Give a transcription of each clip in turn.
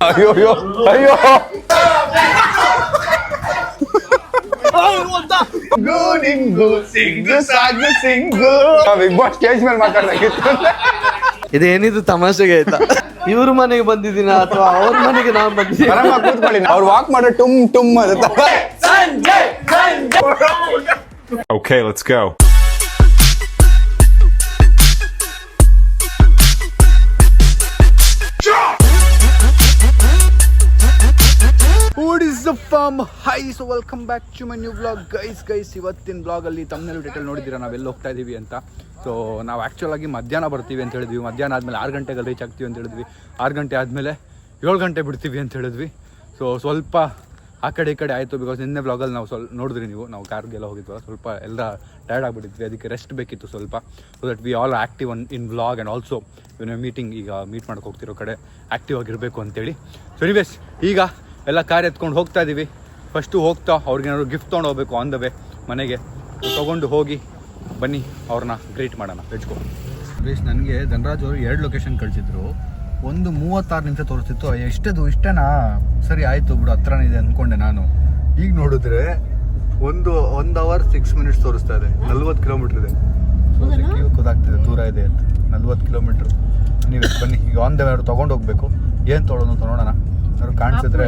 ಅಯ್ಯೋ ಅಯ್ಯೋ ಅಯ್ಯೋ ಬಿಗ್ ಬಾಸ್ ಸ್ಟೇಜ್ ಮೇಲೆ ಮಾತಾಡ್ಬೇಕಿತ್ತು. ಇದೇನಿದು ತಮಾಷೆಗೆ ಆಯ್ತಾ? ಇವ್ರ ಮನೆಗೆ ಬಂದಿದ್ದೀನ ಅಥವಾ ಅವ್ರ ಮನೆಗೆ ನಾವು ಬಂದಿದ್ದೀವಿ? ಅವ್ರು ವಾಕ್ ಮಾಡೋ ಟುಮ್ ಟುಮ್ ಅಂತ. Okay, let's go. What is the farm? Hi, so welcome back to my new vlog. Guys, ಇವತ್ತಿನ ಬ್ಲಾಗಲ್ಲಿ ತಮ್ಮನೇಲಿ ಡೀಟೇಲ್ ನೋಡಿದ್ದೀರಾ ನಾವೆಲ್ಲ ಹೋಗ್ತಾ ಇದ್ದೀವಿ ಅಂತ. ಸೊ ನಾವು ಆ್ಯಕ್ಚುಲ್ ಆಗಿ ಮಧ್ಯಾಹ್ನ ಬರ್ತೀವಿ ಅಂತ ಹೇಳಿದ್ವಿ. ಮಧ್ಯಾಹ್ನ ಆದಮೇಲೆ 6 ಗಂಟೆಗೆ ರೀಚ್ ಆಗ್ತೀವಿ ಅಂತ ಹೇಳಿದ್ವಿ. 6 ಗಂಟೆ ಆದಮೇಲೆ 7 ಗಂಟೆ ಬಿಡ್ತೀವಿ ಅಂತ ಹೇಳಿದ್ವಿ. ಸೊ ಸ್ವಲ್ಪ ಆ ಕಡೆ ಈ ಕಡೆ ಆಯಿತು. ಬಿಕಾಸ್ ನಿನ್ನೆ ಬ್ಲಾಗಲ್ಲಿ ನಾವು ನೋಡಿದ್ರಿ ನೀವು, ನಾವು ಕಾರ್ಗೆಲ್ಲ ಹೋಗಿದ್ವಿ. ಸ್ವಲ್ಪ ಎಲ್ಲ ಟಯರ್ಡ್ ಆಗಿಬಿಟ್ಟಿದ್ವಿ. ಅದಕ್ಕೆ ರೆಸ್ಟ್ ಬೇಕಿತ್ತು ಸ್ವಲ್ಪ. So that we all active in vlog and also meeting ಈಗ ಮೀಟ್ ಮಾಡೋಕೆ ಹೋಗ್ತಿರೋ ಕಡೆ ಆ್ಯಕ್ಟಿವ್ ಆಗಿರಬೇಕು ಅಂತೇಳಿ. ಸೊ ಎನಿವೇಸ್ ಈಗ ಎಲ್ಲ ಕಾರ್ ಎತ್ಕೊಂಡು ಹೋಗ್ತಾ ಇದ್ದೀವಿ. ಫಸ್ಟು ಹೋಗ್ತಾ ಅವ್ರಿಗೇನಾದ್ರು ಗಿಫ್ಟ್ ತೊಗೊಂಡು ಹೋಗಬೇಕು ಆನ್ ದ ವೇ ಮನೆಗೆ. ತೊಗೊಂಡು ಹೋಗಿ ಬನ್ನಿ ಅವ್ರನ್ನ ಗ್ರೀಟ್ ಮಾಡೋಣ. ಲೆಟ್ಸ್ ನನಗೆ ಧನರಾಜ್ ಅವರು 2 ಲೊಕೇಶನ್ ಕಳಿಸಿದ್ರು. ಒಂದು 36 ನಿಮಿಷ ತೋರಿಸ್ತಿತ್ತು. ಇಷ್ಟೇನಾ ಸರಿ ಆಯಿತು ಬಿಡು, ಹತ್ರನೇ ಇದೆ ಅಂದ್ಕೊಂಡೆ ನಾನು. ಈಗ ನೋಡಿದ್ರೆ 1 ಅವರ್ 6 ಮಿನಿಟ್ಸ್ ತೋರಿಸ್ತಾ ಇದೆ. 40 ಕಿಲೋಮೀಟ್ರ್ ಇದೆ. ಸೊ ಅದಕ್ಕೆ ಗೊತ್ತಾಗ್ತಿದೆ ದೂರ ಇದೆ ಅಂತ. 40 ಕಿಲೋಮೀಟ್ರ್. ನೀವು ಬನ್ನಿ ಈಗ ಆನ್ ದ ವೇ ಅವ್ರು ತೊಗೊಂಡು ಹೋಗ್ಬೇಕು. ಏನು ತೊಗೊಳೋಣ ಅವ್ರು ಕಾಣಿಸಿದ್ರೆ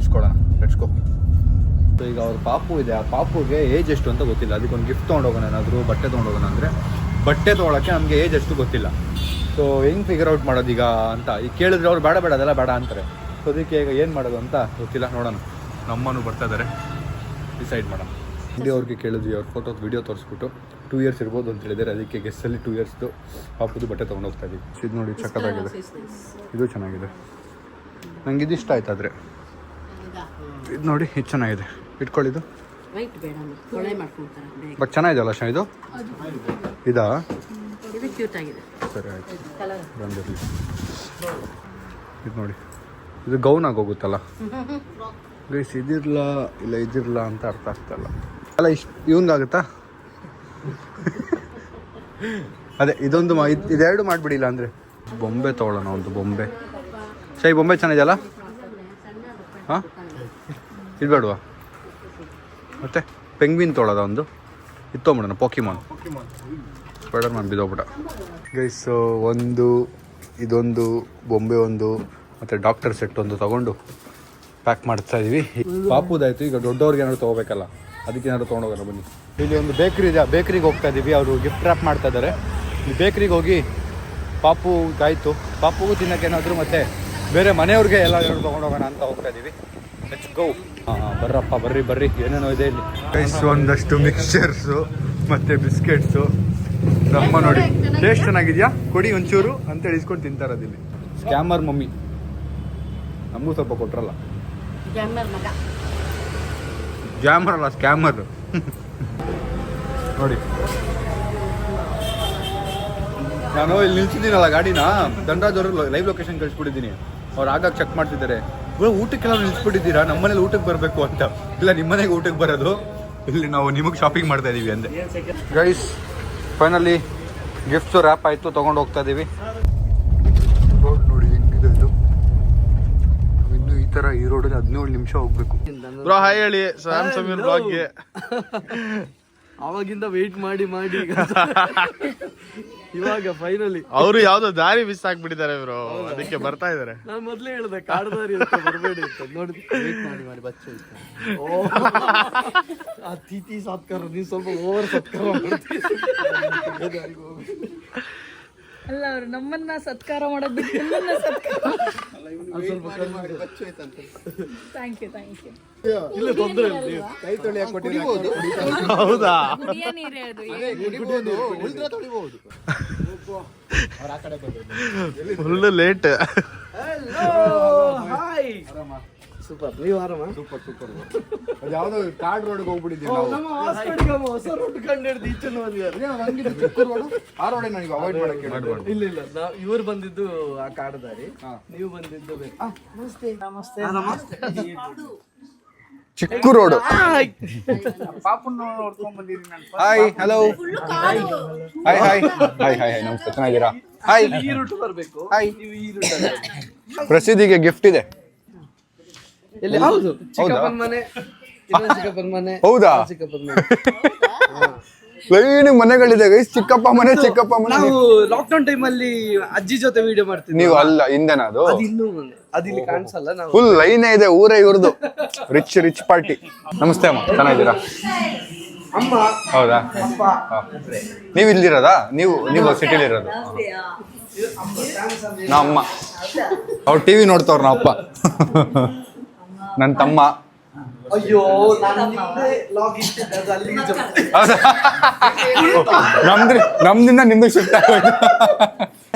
ಇಸ್ಕೊಳ್ಳೋಣ. Let's go. ಸೊ ಈಗ ಅವ್ರ ಪಾಪು ಇದೆ. ಆ ಪಾಪುಗೆ ಏಜ್ ಎಷ್ಟು ಅಂತ ಗೊತ್ತಿಲ್ಲ. ಅದಕ್ಕೆ ಒಂದು ಗಿಫ್ಟ್ ತೊಗೊಂಡೋಗೋಣ, ಏನಾದರೂ ಬಟ್ಟೆ ತೊಗೊಂಡೋಗೋಣ ಅಂದರೆ ಬಟ್ಟೆ ತೊಗೊಳಕ್ಕೆ ನಮಗೆ ಏಜ್ ಎಷ್ಟು ಗೊತ್ತಿಲ್ಲ. ಸೊ ಹೆಂಗೆ ಫಿಗರ್ ಔಟ್ ಮಾಡೋದು ಈಗ ಅಂತ ಈಗ ಕೇಳಿದ್ರೆ ಅವ್ರು ಬೇಡ ಅದೆಲ್ಲ ಬೇಡ ಅಂತಾರೆ. ಸೊ ಅದಕ್ಕೆ ಈಗ ಏನು ಮಾಡೋದು ಅಂತ ಗೊತ್ತಿಲ್ಲ. ನೋಡೋಣ. ನಮ್ಮನ್ನು ಬರ್ತಾ ಇದ್ದಾರೆ, ಡಿಸೈಡ್ ಮಾಡೋಣ. ಹಿಂದೆ ಅವ್ರಿಗೆ ಕೇಳಿದ್ವಿ. ಅವ್ರ ಫೋಟೋ ವಿಡಿಯೋ ತೋರಿಸ್ಬಿಟ್ಟು 2 ಇಯರ್ಸ್ ಇರ್ಬೋದು ಅಂತ ಹೇಳಿದ್ದಾರೆ. ಅದಕ್ಕೆ ಗೆಸ್ಸಲ್ಲಿ 2 ಇಯರ್ಸ್ದು ಪಾಪುದು ಬಟ್ಟೆ ತೊಗೊಂಡು ಹೋಗ್ತಾ ಇದ್ದೀವಿ. ಇದು ನೋಡಿ ಸಕ್ಕತ್ತಾಗಿದೆ. ಇದು ಚೆನ್ನಾಗಿದೆ. ನಂಗೆ ಇದು ಇಷ್ಟ ಆಯ್ತು. ಆದರೆ ಇದು ನೋಡಿ ಇದು ಚೆನ್ನಾಗಿದೆ. ಇಟ್ಕೊಳ್ಳಿದ್ದು ಬಟ್ ಚೆನ್ನಾಗಿದೆಯಲ್ಲ ಶಾ ಇದು ಇದಾ? ಸರಿ ಆಯ್ತು ಬಂದಿರಲಿ. ಇದು ನೋಡಿ ಇದು ಗೌನ್ ಆಗೋಗುತ್ತಲ್ಲ ಗೈಸ್. ಇದಿರಲ್ಲ ಇಲ್ಲ ಇದಿರಲ್ಲ ಅಂತ ಅರ್ಥ ಆಗ್ತಲ್ಲ ಅಲ್ಲ. ಇಷ್ಟು ಇವಂಗಾಗುತ್ತಾ? ಅದೇ ಇದೊಂದು ಇದೆರಡು ಮಾಡಿಬಿಡಿಲ್ಲ ಅಂದರೆ ಬೊಂಬೆ ತೊಗೊಳ್ಳೋಣ. ಒಂದು ಬೊಂಬೆ ಶೈ ಬೊಂಬೆ ಚೆನ್ನಾಗಿದೆಯಲ್ಲ? ಹಾಂ ಇದು ಬೇಡವಾ? ಮತ್ತೆ ಪೆಂಗ್ವಿನ್ ತೊಗೊಳ್ಳೋದ ಒಂದು ಇದು ತೊಗೊಂಬಿಡೋಣ. ಪೋಕಿಮಾನ್ ಸ್ಪೈಡರ್ ಮ್ಯಾನ್ ಬಿದ್ದೋಗ್ಬಿಟ್ಟ ಗೈಸ್. ಒಂದು ಇದೊಂದು ಬೊಂಬೆ ಒಂದು ಮತ್ತು ಡಾಕ್ಟರ್ ಸೆಟ್ ಒಂದು ತೊಗೊಂಡು ಪ್ಯಾಕ್ ಮಾಡ್ತಾ ಇದ್ದೀವಿ. ಪಾಪುದಾಯಿತು. ಈಗ ದೊಡ್ಡವ್ರಿಗೆ ಏನಾದ್ರು ತೊಗೋಬೇಕಲ್ಲ, ಅದಕ್ಕೆ ಏನಾದ್ರು ತೊಗೊಂಡೋಗೋಣ ಬನ್ನಿ. ಇಲ್ಲಿ ಒಂದು ಬೇಕ್ರಿ ಇದೆ. ಆ ಬೇಕ್ರಿಗೆ ಹೋಗ್ತಾ ಇದ್ದೀವಿ. ಅವರು ಗಿಫ್ಟ್ ರ್ಯಾಪ್ ಮಾಡ್ತಾ ಇದ್ದಾರೆ. ಈ ಬೇಕ್ರಿಗೆ ಹೋಗಿ ಪಾಪುಗಾಯಿತು, ಪಾಪುಗೂ ತಿನ್ನೋಕೆ ಏನಾದರೂ ಮತ್ತು ಬೇರೆ ಮನೆಯವ್ರಿಗೆ ಎಲ್ಲ ಏನಾದ್ರು ತೊಗೊಂಡೋಗೋಣ ಅಂತ ಹೋಗ್ತಾ ಇದ್ದೀವಿ. Let's go. ಬರ್ರಪ್ಪ ಬರ್ರಿ ಏನೇನೋ ಇದೆ ಇಲ್ಲಿ. ಒಂದಷ್ಟು ಮಿಕ್ಸ್ಚರ್ಸು ಮತ್ತು ಬಿಸ್ಕೆಟ್ಸು. ನಮ್ಮ ನೋಡಿ ಟೇಸ್ಟ್ ಚೆನ್ನಾಗಿದೆಯಾ ಕೊಡಿ ಒಂಚೂರು ಅಂತೇಳಿ ಇಸ್ಕೊಂಡು ತಿಂತಾ ಇರೋದಿಲ್ಲಿ. Scammer mummy. ನಮಗೂ ಸ್ವಲ್ಪ ಕೊಟ್ರಲ್ಲ. ಜಾಮರ್ ಅಲ್ಲ ಸ್ಕ್ಯಾಮರ್ ನೋಡಿ. ನಾನು ಇಲ್ಲಿ ನಿಲ್ಸಿದ್ದೀನಲ್ಲ ಗಾಡಿನ, ಧನರಾಜ್ ಅವರು ಲೈವ್ ಲೊಕೇಶನ್ ಕಳಿಸ್ಬಿಟ್ಟಿದ್ದೀನಿ. ಅವ್ರು ಆಗಾಗ ಚೆಕ್ ಮಾಡ್ತಿದ್ದಾರೆ. ಊಟಕ್ಕೆಲ್ಲ ನಿಲ್ಸ್ಬಿಟ್ಟಿದ್ದೀರಾ, ನಮ್ಮನೇಲಿ ಊಟಕ್ಕೆ ಬರಬೇಕು ಅಂತ. ಇಲ್ಲ ನಿಮ್ಮನೆಗೆ ಊಟಕ್ಕೆ ಬರೋದು, ಇಲ್ಲಿ ನಾವು ನಿಮಗೆ ಶಾಪಿಂಗ್ ಮಾಡ್ತಾ ಇದ್ದೀವಿ ಅಂದೆ. ಗೈಸ್ ಫೈನಲಿ ಗಿಫ್ಟ್ಸು ರ್ಯಾಪ್ ಆಯಿತು, ತೊಗೊಂಡು ಹೋಗ್ತಾ ಇದ್ದೀವಿ. ರೋಡ್ ನೋಡಿ ಹೆಂಗಿದೆ ಇದು. ಇನ್ನು ಈ ಥರ ಈ ರೋಡಲ್ಲಿ 17 ನಿಮಿಷ ಹೋಗ್ಬೇಕು. ಬ್ರೋ ಹಾಯ್ ಹೇಳಿ ಸಾಮ್ ಸಮೀರ್ ಬ್ಲಾಗ್ಗೆ. ಅವಾಗಿಂದ ವೇಟ್ ಮಾಡಿ ಇವಾಗ ಫೈನಲಿ ಅವರು ಯಾವ್ದೋ ದಾರಿ ಮಿಸ್ ಆಗ್ಬಿಟ್ಟಿದ್ದಾರೆ ಬ್ರೋ, ಅದಕ್ಕೆ ಬರ್ತಾ ಇದಾರೆ. ನಾನು ಮೊದ್ಲೇ ಹೇಳಿದೆ ಕಾಡ್ದಾರಿ ಬರಬೇಡಿ ಅಂತ. ನೋಡಿ ವೇಟ್ ಮಾಡಿ ಬಚ್ಚ ಅತಿಥಿ ಸತ್ಕಾರ. ನೀವು ಸ್ವಲ್ಪ ಓವರ್ ಸತ್ಕಾರ ಮಾಡ್ತೀವಿ. ಅಲ್ಲ ಅವರು ನಮ್ಮನ್ನ ಸತ್ಕಾರ ಮಾಡೋದು ಬಿಟ್ಟು ನಿಮ್ಮನ್ನ ಸತ್ಕಾರ. ಥ್ಯಾಂಕ್ ಯು ಇಲ್ಲ ತೊಂದರೆ ಇಲ್ಲ. ಕೈ ತೊಳಿಯಕ್ಕೆ ಕೊಟ್ಟಿರ್ಬೋದು. ಹೌದಾ? ನೀರೇ ಅದು ಫುಲ್ ಲೇಟ್. ಸೂಪರ್. ನೀವು ಆರಾಮ? ಸೂಪರ್. ಯಾವ್ದೋ ಕಾರ್ಡ್ ರೋಡ್ಗೆ ಹೋಗ್ಬಿಟ್ಟಿದ್ದೀವಿ ನಮ್ಮ ಹಾಸ್ಪಿಟಲ್ಗೆ ಹೊಸ ರೋಡ್ ಕಂಡು ಹಿಡಿದು ಈಚೆಲ್ಲ ಬಂದಿದ್ದಾರೆ. ಚಿಕ್ಕ ರೋಡು ಆ ರೋಡೇ ನನಗೆ ಅವಾಯ್ಡ್ ಮಾಡಕ್ಕೆ. ಇಲ್ಲ ಇವ್ರು ಬಂದಿದ್ದು ಆ ಕಾಡದಾರಿ, ನೀವು ಬಂದಿದ್ದು ನಮಸ್ತೆ. ಚಿಕ್ಕ ರೋಡು. ಹಾಯ್ ಹಲೋ ಹಾಯ್ ನಮಸ್ತೆ. ಚೆನ್ನಾಗಿದ್ದೀರಾ? ಹಾಯ್. ಈ ರೂಟ್ ಬರಬೇಕು. ಹಾಯ್. ನೀವು ಈ ರೂಟ್. ಪ್ರಸಿದ್ಧಿಗೆ ಗಿಫ್ಟ್ ಇದೆ. ಎಲ್ಲಿ ಹೌದು ಚಿಕ್ಕಪ್ಪನ ಮನೆ ಇನ್ನೊಂದು ಚಿಕ್ಕಪ್ಪನ ಮನೆ ಹೌದಾ? ಚಿಕ್ಕಪ್ಪನ ಮನೆ ಲೈನ್ ಮನೆಗಳಿದೆ ಗೈಸ್, ಚಿಕ್ಕಪ್ಪ ಮನೆ ಚಿಕ್ಕಪ್ಪ ಮನೆ. ನಾವು ಲಾಕ್ಡೌನ್ ಟೈಮ್ ಅಲ್ಲಿ ಅಜ್ಜಿ ಜೊತೆ ವಿಡಿಯೋ ಮಾಡ್ತಿದ್ವಿ. ನೀವು ಅಲ್ಲ ಹಿಂದೆನಾ ಅದು? ಅದು ಇನ್ನೂ ಅದಿಲ್ಲಿ ಕಾಣಿಸಲ್ಲ. ನಾವು ಫುಲ್ ಲೈನೇ ಇದೆ, ಊರೇ ಇವ್ರದ್ದು, ರಿಚ್ ಪಾರ್ಟಿ. ನಮಸ್ತೆ ಅಮ್ಮ, ಚೆನ್ನಾಗಿದ್ದೀರಾ? ಅಮ್ಮ ಹೌದಾ? ಅಪ್ಪ ನೀವು ಇಲ್ಲಿರೋದಾ? ನೀವು ಸಿಟಿಲಿ ಇರೋದು? ನಮ್ಮ ಅಮ್ಮ ಅವ್ರು ಟಿವಿ ನೋಡ್ತವ್ರ ನಮ್ಮ ಅಪ್ಪ. ನನ್ನ ತಮ್ಮ. ಅಯ್ಯೋ ನಾನು ಲಾಗ್ ಇಟ್ಟಿದ್ದೆ ಅದು ಅಲ್ಲಿಗೆ ಜಂಪ್. ನಮ್ದಿಂದ ನಿಮ್ದು ಶಿಫ್ಟ್ ಆಗೋಯ್ತು.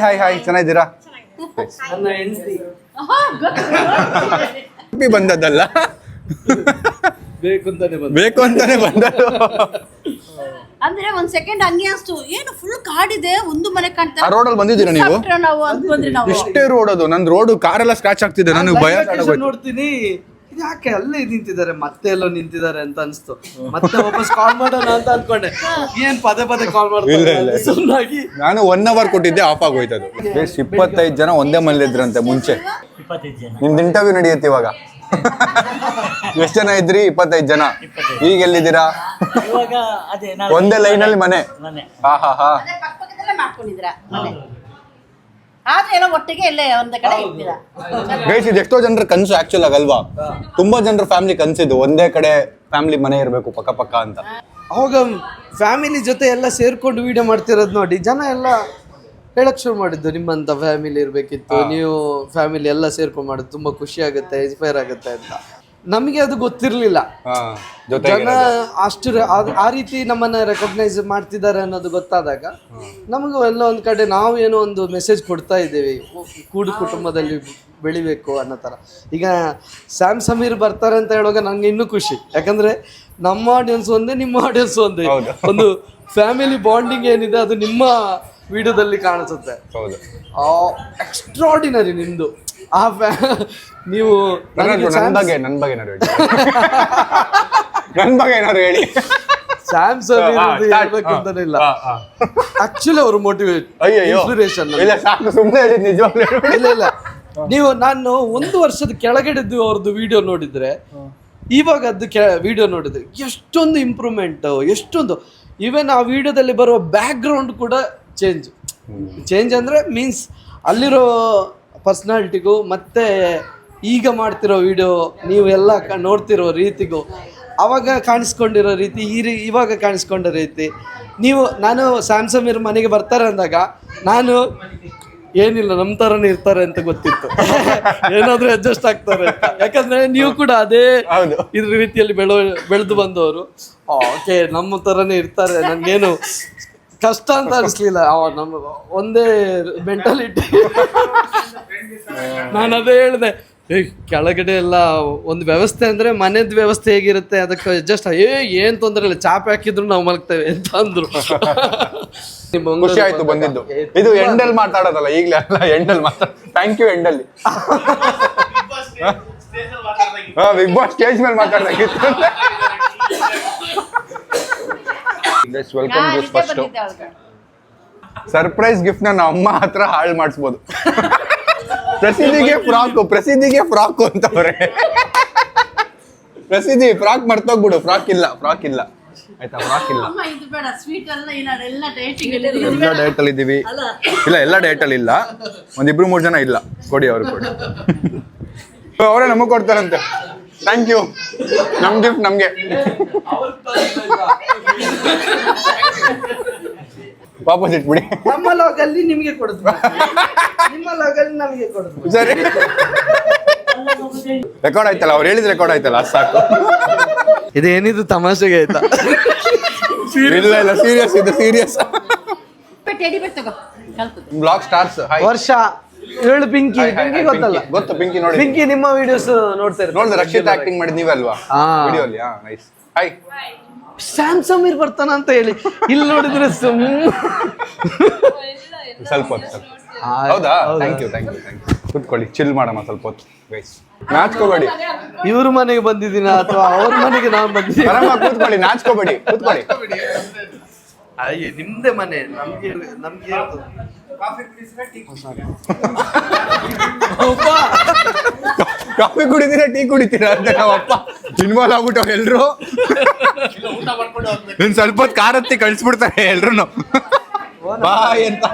ಹಾಯ್ ಚೆನ್ನಾಗಿದ್ದೀರಾ? ನನ್ನ ಹೆಂಡತಿ ಬಂದದ್ದಲ್ಲ, ಬೇಕು ಅಂತಾನೆ ಬಂದದ್ದು. ಅಂದ್ರೆ ಒಂದ್ ಸೆಕೆಂಡ್ ಹಂಗೆ ಅನ್ಸ್ತು, ಏನು ಫುಲ್ ಕಾಡಿದೆ, ಒಂದು ಮನೆ ಆ ಕಾಣ್ತಾ ರೋಡಲ್ಲಿ ಬಂದಿದ್ದೀರಾ ನೀವು? ನಾವು ಅನ್ಕೊಂಡ್ರಿ ನಾವು. ಎಷ್ಟೇ ರೋಡ್ ಅದು, ನನ್ ರೋಡ್ ಕಾರೆಲ್ಲ ಸ್ಕ್ರಾಚ್ ಆಗ್ತಿದೆ, ನನಗೆ ಭಯ ನೋಡ್ತೀನಿ ಇದು ಯಾಕೆ ಅಲ್ಲೇ ನಿಂತಿದ್ದಾರೆ, ಮತ್ತೆ ಎಲ್ಲೋ ನಿಂತಿದ್ದಾರೆ ಅಂತ ಅನ್ಸ್ತು. ಮತ್ತೆ ವಾಪಸ್ ಕಾಲ್ ಮಾಡೋಣ ಅಂತ ಅನ್ಕೊಂಡೆ, ಏನ್ ಪದೇ ಕಾಲ್ ಮಾಡ್ತಾರೆ ಸುಮ್ಮನಾಗಿ. ನಾನು 1 hour ಕೊಟ್ಟಿದ್ದೆ, ಆಫ್ ಆಗೋಯ್ತದು. 25 ಜನ ಒಂದೇ ಮನೇಲಿ ಇದ್ರಂತೆ ಮುಂಚೆ. ನಿಮ್ದು ಇಂಟರ್ವ್ಯೂ ನಡೆಯುತ್ತೆ ಇವಾಗ. ಎಷ್ಟು ಜನ ಇದ್ರಿ? 25 ಜನ. ಈಗ ಎಲ್ಲಿದ್ದೀರಾ? ಒಂದೇ ಲೈನಲ್ಲಿ ಮನೆ. ಹಾ ಪಕ್ಕದಲ್ಲೇ ಮಾಡ್ಕೊಂಡಿದ್ರ ಮನೆ, ಆದ್ರೆ ಏನೋ ಒಟ್ಟಿಗೆ ಎಲ್ಲೇ ಒಂದ್ ಕಡೆ ಇದ್ದೀರಾ. ಗೈಸ್, ಇದು ಎಷ್ಟೋ ಜನರ ಕನ್ಸು ಆಕ್ಚುಲ್ ಆಗಲ್ವಾ? ತುಂಬಾ ಜನರ ಫ್ಯಾಮಿಲಿ ಕನ್ಸಿದ್ದು ಒಂದೇ ಕಡೆ ಫ್ಯಾಮಿಲಿ ಮನೆ ಇರಬೇಕು ಪಕ್ಕ ಅಂತ. ಅವಾಗ ಫ್ಯಾಮಿಲಿ ಜೊತೆ ಎಲ್ಲ ಸೇರ್ಕೊಂಡು ವಿಡಿಯೋ ಮಾಡ್ತಿರೋದು ನೋಡಿ ಜನ ಎಲ್ಲ ಹೇಳಕ್ ಶುರು ಮಾಡಿದ್ದು, ನಿಮ್ಮಂತ ಫ್ಯಾಮಿಲಿ ಇರ್ಬೇಕಿತ್ತು, ನೀವು ಫ್ಯಾಮಿಲಿ ಎಲ್ಲ ಸೇರ್ಕೊಂಡು ಮಾಡೋದು ತುಂಬಾ ಖುಷಿ ಆಗುತ್ತೆ, ಇನ್ಸ್ಪೈರ್ ಆಗುತ್ತೆ ಅಂತ. ನಮಗೆ ಅದು ಗೊತ್ತಿರ್ಲಿಲ್ಲ. ಜನ ಅಷ್ಟು ಆ ರೀತಿ ನಮ್ಮನ್ನ ರೆಕಗ್ನೈಸ್ ಮಾಡ್ತಿದ್ದಾರೆ ಅನ್ನೋದು ಗೊತ್ತಾದಾಗ ನಮಗೂ ಎಲ್ಲ ಒಂದ್ ಕಡೆ ನಾವು ಏನೋ ಒಂದು ಮೆಸೇಜ್ ಕೊಡ್ತಾ ಇದ್ದೇವೆ, ಕೂಡು ಕುಟುಂಬದಲ್ಲಿ ಬೆಳಿಬೇಕು ಅನ್ನೋ ಥರ. ಈಗ ಸ್ಯಾಮ್ ಸಮೀರ್ ಬರ್ತಾರೆ ಅಂತ ಹೇಳುವಾಗ ನಂಗೆ ಇನ್ನೂ ಖುಷಿ, ಯಾಕಂದ್ರೆ ನಮ್ಮ ಆಡಿಯನ್ಸ್ ಒಂದೇ, ನಿಮ್ಮ ಆಡಿಯನ್ಸ್ ಒಂದೇ. ಒಂದು ಫ್ಯಾಮಿಲಿ ಬಾಂಡಿಂಗ್ ಏನಿದೆ ಅದು ನಿಮ್ಮ ವಿಡಿಯೋದಲ್ಲಿ ಕಾಣಿಸುತ್ತೆ. ಎಕ್ಸ್ಟ್ರಾರ್ಡಿನರಿ ನಿಮ್ದು ಆ ನೀವು ನನ್ನ ಬಗ್ಗೆ ಏನಾದ್ರು ಹೇಳಿ. ಸ್ಯಾಮ್ ಸಮೀರ್ ಹೇಳ್ಬೇಕು ಅಂತಾನೆ ಇಲ್ಲ, ಆಕ್ಚುಲಿ ಅವರು ಮೋಟಿವೇಟ್ ಇನ್ಸ್ಪಿರೇಷನ್. ಇಲ್ಲ ನೀವು ನಾನು 1 ವರ್ಷದ ಕೆಳಗಡೆದ್ದು ಅವ್ರದ್ದು ವಿಡಿಯೋ ನೋಡಿದ್ರೆ ಇವಾಗ ಅದು ವಿಡಿಯೋ ನೋಡಿದ್ರೆ ಎಷ್ಟೊಂದು ಇಂಪ್ರೂವ್ಮೆಂಟ್, ಎಷ್ಟೊಂದು. ಈವನ್ ಆ ವಿಡಿಯೋದಲ್ಲಿ ಬರುವ ಬ್ಯಾಕ್ ಗ್ರೌಂಡ್ ಕೂಡ ಚೇಂಜ್ ಅಂದ್ರೆ ಮೀನ್ಸ್ ಅಲ್ಲಿರೋ ಪರ್ಸನಾಲಿಟಿಗೂ ಮತ್ತೆ ಈಗ ಮಾಡ್ತಿರೋ ವಿಡಿಯೋ ನೀವೆಲ್ಲ ನೋಡ್ತಿರೋ ರೀತಿಗೂ, ಅವಾಗ ಕಾಣಿಸ್ಕೊಂಡಿರೋ ರೀತಿ ಇವಾಗ ಕಾಣಿಸ್ಕೊಂಡ ರೀತಿ. ನಾನು ಸ್ಯಾಮ್ ಸಮೀರ್ ಮನೆಗೆ ಬರ್ತಾರೆ ಅಂದಾಗ ನಾನು ಏನಿಲ್ಲ ನಮ್ಮ ಥರನೇ ಇರ್ತಾರೆ ಅಂತ ಗೊತ್ತಿತ್ತು, ಏನಾದರೂ ಅಡ್ಜಸ್ಟ್ ಆಗ್ತಾರೆ ಅಂತ. ಯಾಕಂದ್ರೆ ನೀವು ಕೂಡ ಅದೇ ಇದ್ರ ರೀತಿಯಲ್ಲಿ ಬೆಳೆದು ಬಂದವರು. ಓಕೆ ನಮ್ಮ ಥರನೇ ಇರ್ತಾರೆ, ನನಗೇನು ಕಷ್ಟ ಅಂತ ಅನಿಸ್ಲಿಲ್ಲ. ನಮ್ಮ ಒಂದೇ ಮೆಂಟಾಲಿಟಿ. ನಾನು ಅದೇ ಹೇಳಿದೆ, ಕೆಳಗಡೆ ಎಲ್ಲ ಒಂದು ವ್ಯವಸ್ಥೆ ಅಂದ್ರೆ ಮನೆದ ವ್ಯವಸ್ಥೆ ಹೇಗಿರುತ್ತೆ ಅದಕ್ಕೆ ಅಡ್ಜಸ್ಟ್ ಏನ್ ತೊಂದರೆ ಇಲ್ಲ, ಚಾಪೆ ಹಾಕಿದ್ರು ನಾವು ಮಲಗ್ತೇವೆ ಅಂತ ಅಂದ್ರು. ಖುಷಿ ಆಯ್ತು ಬಂದಿದ್ದು. ಇದು ಎಂಡಲ್ ಮಾತಾಡೋದಲ್ಲ, ಈಗಲೇ ಅಲ್ಲ ಎಂಡಲ್ ಥ್ಯಾಂಕ್ ಯು ಎಂಡಲ್ಲಿ. ಬಿಗ್ ಬಾಸ್ ಸ್ಟೇಜ್ ಮೇಲೆ ಮಾತಾಡ್ದಾಗಿತ್ತು. Welcome gift first. Surprise gift ನಮ್ಮ ಅಮ್ಮ ಹತ್ರ ಹಾಳು ಮಾಡಿಸ್ಬೋದು. ಪ್ರಸಿದ್ಧಿಗೆ ಫ್ರಾಕ್ ಅಂತವ್ರೆ. ಪ್ರಸಿದ್ಧಿ ಫ್ರಾಕ್ ಮರ್ತೋಗ್ಬಿಡು. ಫ್ರಾಕ್ ಇಲ್ಲ ಆಯ್ತಾ? ಫ್ರಾಕ್ ಇಲ್ಲ. ಎಲ್ಲ ಡಯಟ್ ಅಲ್ಲಿ ಇದ್ದೀವಿ. ಇಲ್ಲ, ಎಲ್ಲ ಡಯಟ್ ಅಲ್ಲಿ ಇಲ್ಲ, 1-2-3 ಜನ ಇಲ್ಲ. ಕೊಡಿ, ಅವ್ರು ಕೊಡಿ. ಅವರೇ ನಮಗ್ ಕೊಡ್ತಾರಂತೆ. Thank you. ನಮ್ ಗಿಫ್ಟ್ ನಮ್ಗೆ. ವಾಪಸ್ ಇಟ್ಬಿಡಿ. ನಮ್ಮ ಲಾಗಲ್ಲಿ ನಿಮಗೆ ಕೊಡುದು, ನಿಮ್ಮ ಲಾಗಲ್ಲಿ ನಮಗೆ ಕೊಡುದು. ಸರಿ, ರೆಕಾರ್ಡ್ ಆಯ್ತಲ್ಲ, ಅವ್ರು ಹೇಳಿದ್ ರೆಕಾರ್ಡ್ ಆಯ್ತಲ್ಲ, ಅದು ಸಾಕು. ಇದೇನಿದು ತಮಾಷೆಗೆ ಆಯ್ತಾ? ಇಲ್ಲ ಸೀರಿಯಸ್, ಇದು ಸೀರಿಯಸ್. ಬ್ಲಾಗ್ ಸ್ಟಾರ್ಸ್ ವರ್ಷ 7 ಪಿಂಕಿ ಗೊತ್ತಲ್ಲ? ಗೊತ್ತು, ಪಿಂಕಿ ನೋಡಿ. ಪಿಂಕಿ ನಿಮ್ಮ ವಿಡಿಯೋಸ್ ನೋಡ್ತಾರೆ. ರಕ್ಷಿತ್ ಆಕ್ಟಿಂಗ್ ಮಾಡಿ ನೀವಲ್ವಾ ವಿಡಿಯೋಲಿ? ನೈಸ್. ಹಾಯ್. ಸ್ಯಾಮ್ ಸಮೀರ್ ಬರ್ತಾನ ಅಂತ ಹೇಳಿ ಇಲ್ಲಿ ನೋಡಿದ್ರೆ ಸ್ವಲ್ಪ ಹೊತ್ತು. ಹೌದಾ? Thank you. ಕೂತ್ಕೊಳ್ಳಿ, ಚಿಲ್ ಮಾಡಮ್ಮ ಸ್ವಲ್ಪ ಹೊತ್ತು. ನಾಚ್ಕೋಬೇಡಿ. ಇವ್ರ ಮನೆಗೆ ಬಂದಿದ್ದೀನ ಅಥವಾ ಅವ್ರ ಮನೆಗೆ ನಾವು ಬಂದಿದ್ದೀವಿ? ಕೂತ್ಕೊಳ್ಳಿ, ನಾಚ್ಕೋಬೇಡಿ, ಕೂತ್ಕೊಳ್ಳಿ. ಅಯ್ಯ, ನಿಮ್ದೇ ಮನೆ, ನಮ್ಗೆ ಕಾಫಿ ಕುಡಿತೀರಾ ಟೀ ಕುಡಿತೀರಾ ಅಂತ ನಾವಪ್ಪ ಇನ್ವಾಲ್ವ್ ಆಗ್ಬಿಟ್ಟು ಎಲ್ರು ಇನ್ ಸ್ವಲ್ಪ ಹೊತ್ತು ಕಾರ್ ಹತ್ತಿ ಕಳ್ಸ್ಬಿಡ್ತಾರೆ ಎಲ್ರು ಬಾಯ್ ಅಂತ.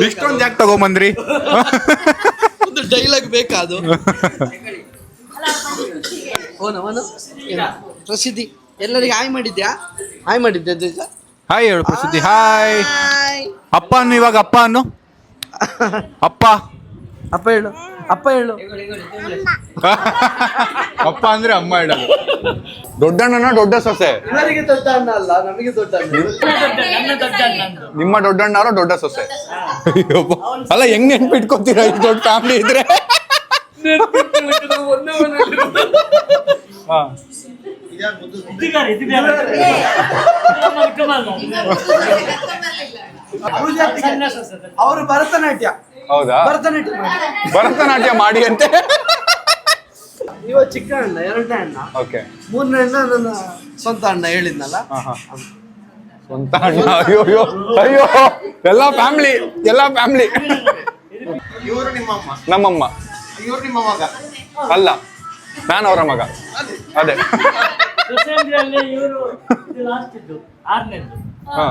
ಇಷ್ಟೊಂದು ಯಾಕೆ ತಗೊಂಬಂದ್ರಿ? ಒಂದು ಡೈಲಾಗ್ ಬೇಕಾ ಅದು? ಪ್ರಸಿದ್ಧಿ ಎಲ್ಲರಿಗೆ ಹಾಯ್ ಮಾಡಿದ್ಯಾ? ಹಾಯ್ ಮಾಡಿದ್ದೆ ದೇಶ. ಹಾಯ್ ಹೇಳು ಪ್ರಸಿದ್ಧಿ. ಹಾಯ್ ಅಪ್ಪ ಅನ್ನು, ಇವಾಗ ಅಪ್ಪ ಅನ್ನು. ಅಪ್ಪ ಅಪ್ಪ ಹೇಳು, ಅಪ್ಪ ಹೇಳು. ಅಪ್ಪ ಅಂದ್ರೆ ಅಮ್ಮ ಹೇಳೋದು. ದೊಡ್ಡಣ್ಣನ ದೊಡ್ಡ ಸೊಸೆ? ಇವರಿಗೆ ದೊಡ್ಡ ಅಣ್ಣ ಅಲ್ಲ, ನಮಗೆ ದೊಡ್ಡ ಅಣ್ಣ. ನಿಮ್ಮ ದೊಡ್ಡಣ್ಣಾರೋ ದೊಡ್ಡ ಸೊಸೆ? ಅಯ್ಯಪ್ಪ. ಅಲ್ಲ ಹೆಂಗ್ ನೆನ್ಪಿಟ್ಕೊತೀರಾ ಈ ದೊಡ್ಡ ಫ್ಯಾಮಿಲಿ ಇದ್ರೆ? ಹಾ. ಅವರು ಭರತನಾಟ್ಯ. ಹೌದಾ? ಭರತನಾಟ್ಯ ಮಾಡಿ ಅಂತೆ. ಇವ ಚಿಕ್ಕ ಅಣ್ಣ, ಎರಡನೇ ಅಣ್ಣ. ಓಕೆ. ಮೂರನೇ ಅಣ್ಣ ನನ್ನ ಸ್ವಂತ ಅಣ್ಣ ಹೇಳಿದ್ನಲ್ಲ. ಸ್ವಂತ ಅಣ್ಣ. ಅಯ್ಯೋ ಅಯ್ಯೋ ಅಯ್ಯೋ, ಎಲ್ಲಾ ಫ್ಯಾಮಿಲಿ. ಇವರು ನಿಮ್ಮಮ್ಮ, ನಮ್ಮಮ್ಮ. ಇವ್ರು ನಿಮ್ಮ ಮಗ. ಅಲ್ಲ, ನಾನು ಅವರ ಮಗ. ಅದೇ. ಇವರು ಲಾಸ್ಟ್ ಇದ್ದು 6ನೇದ್ದು, ಹಾ.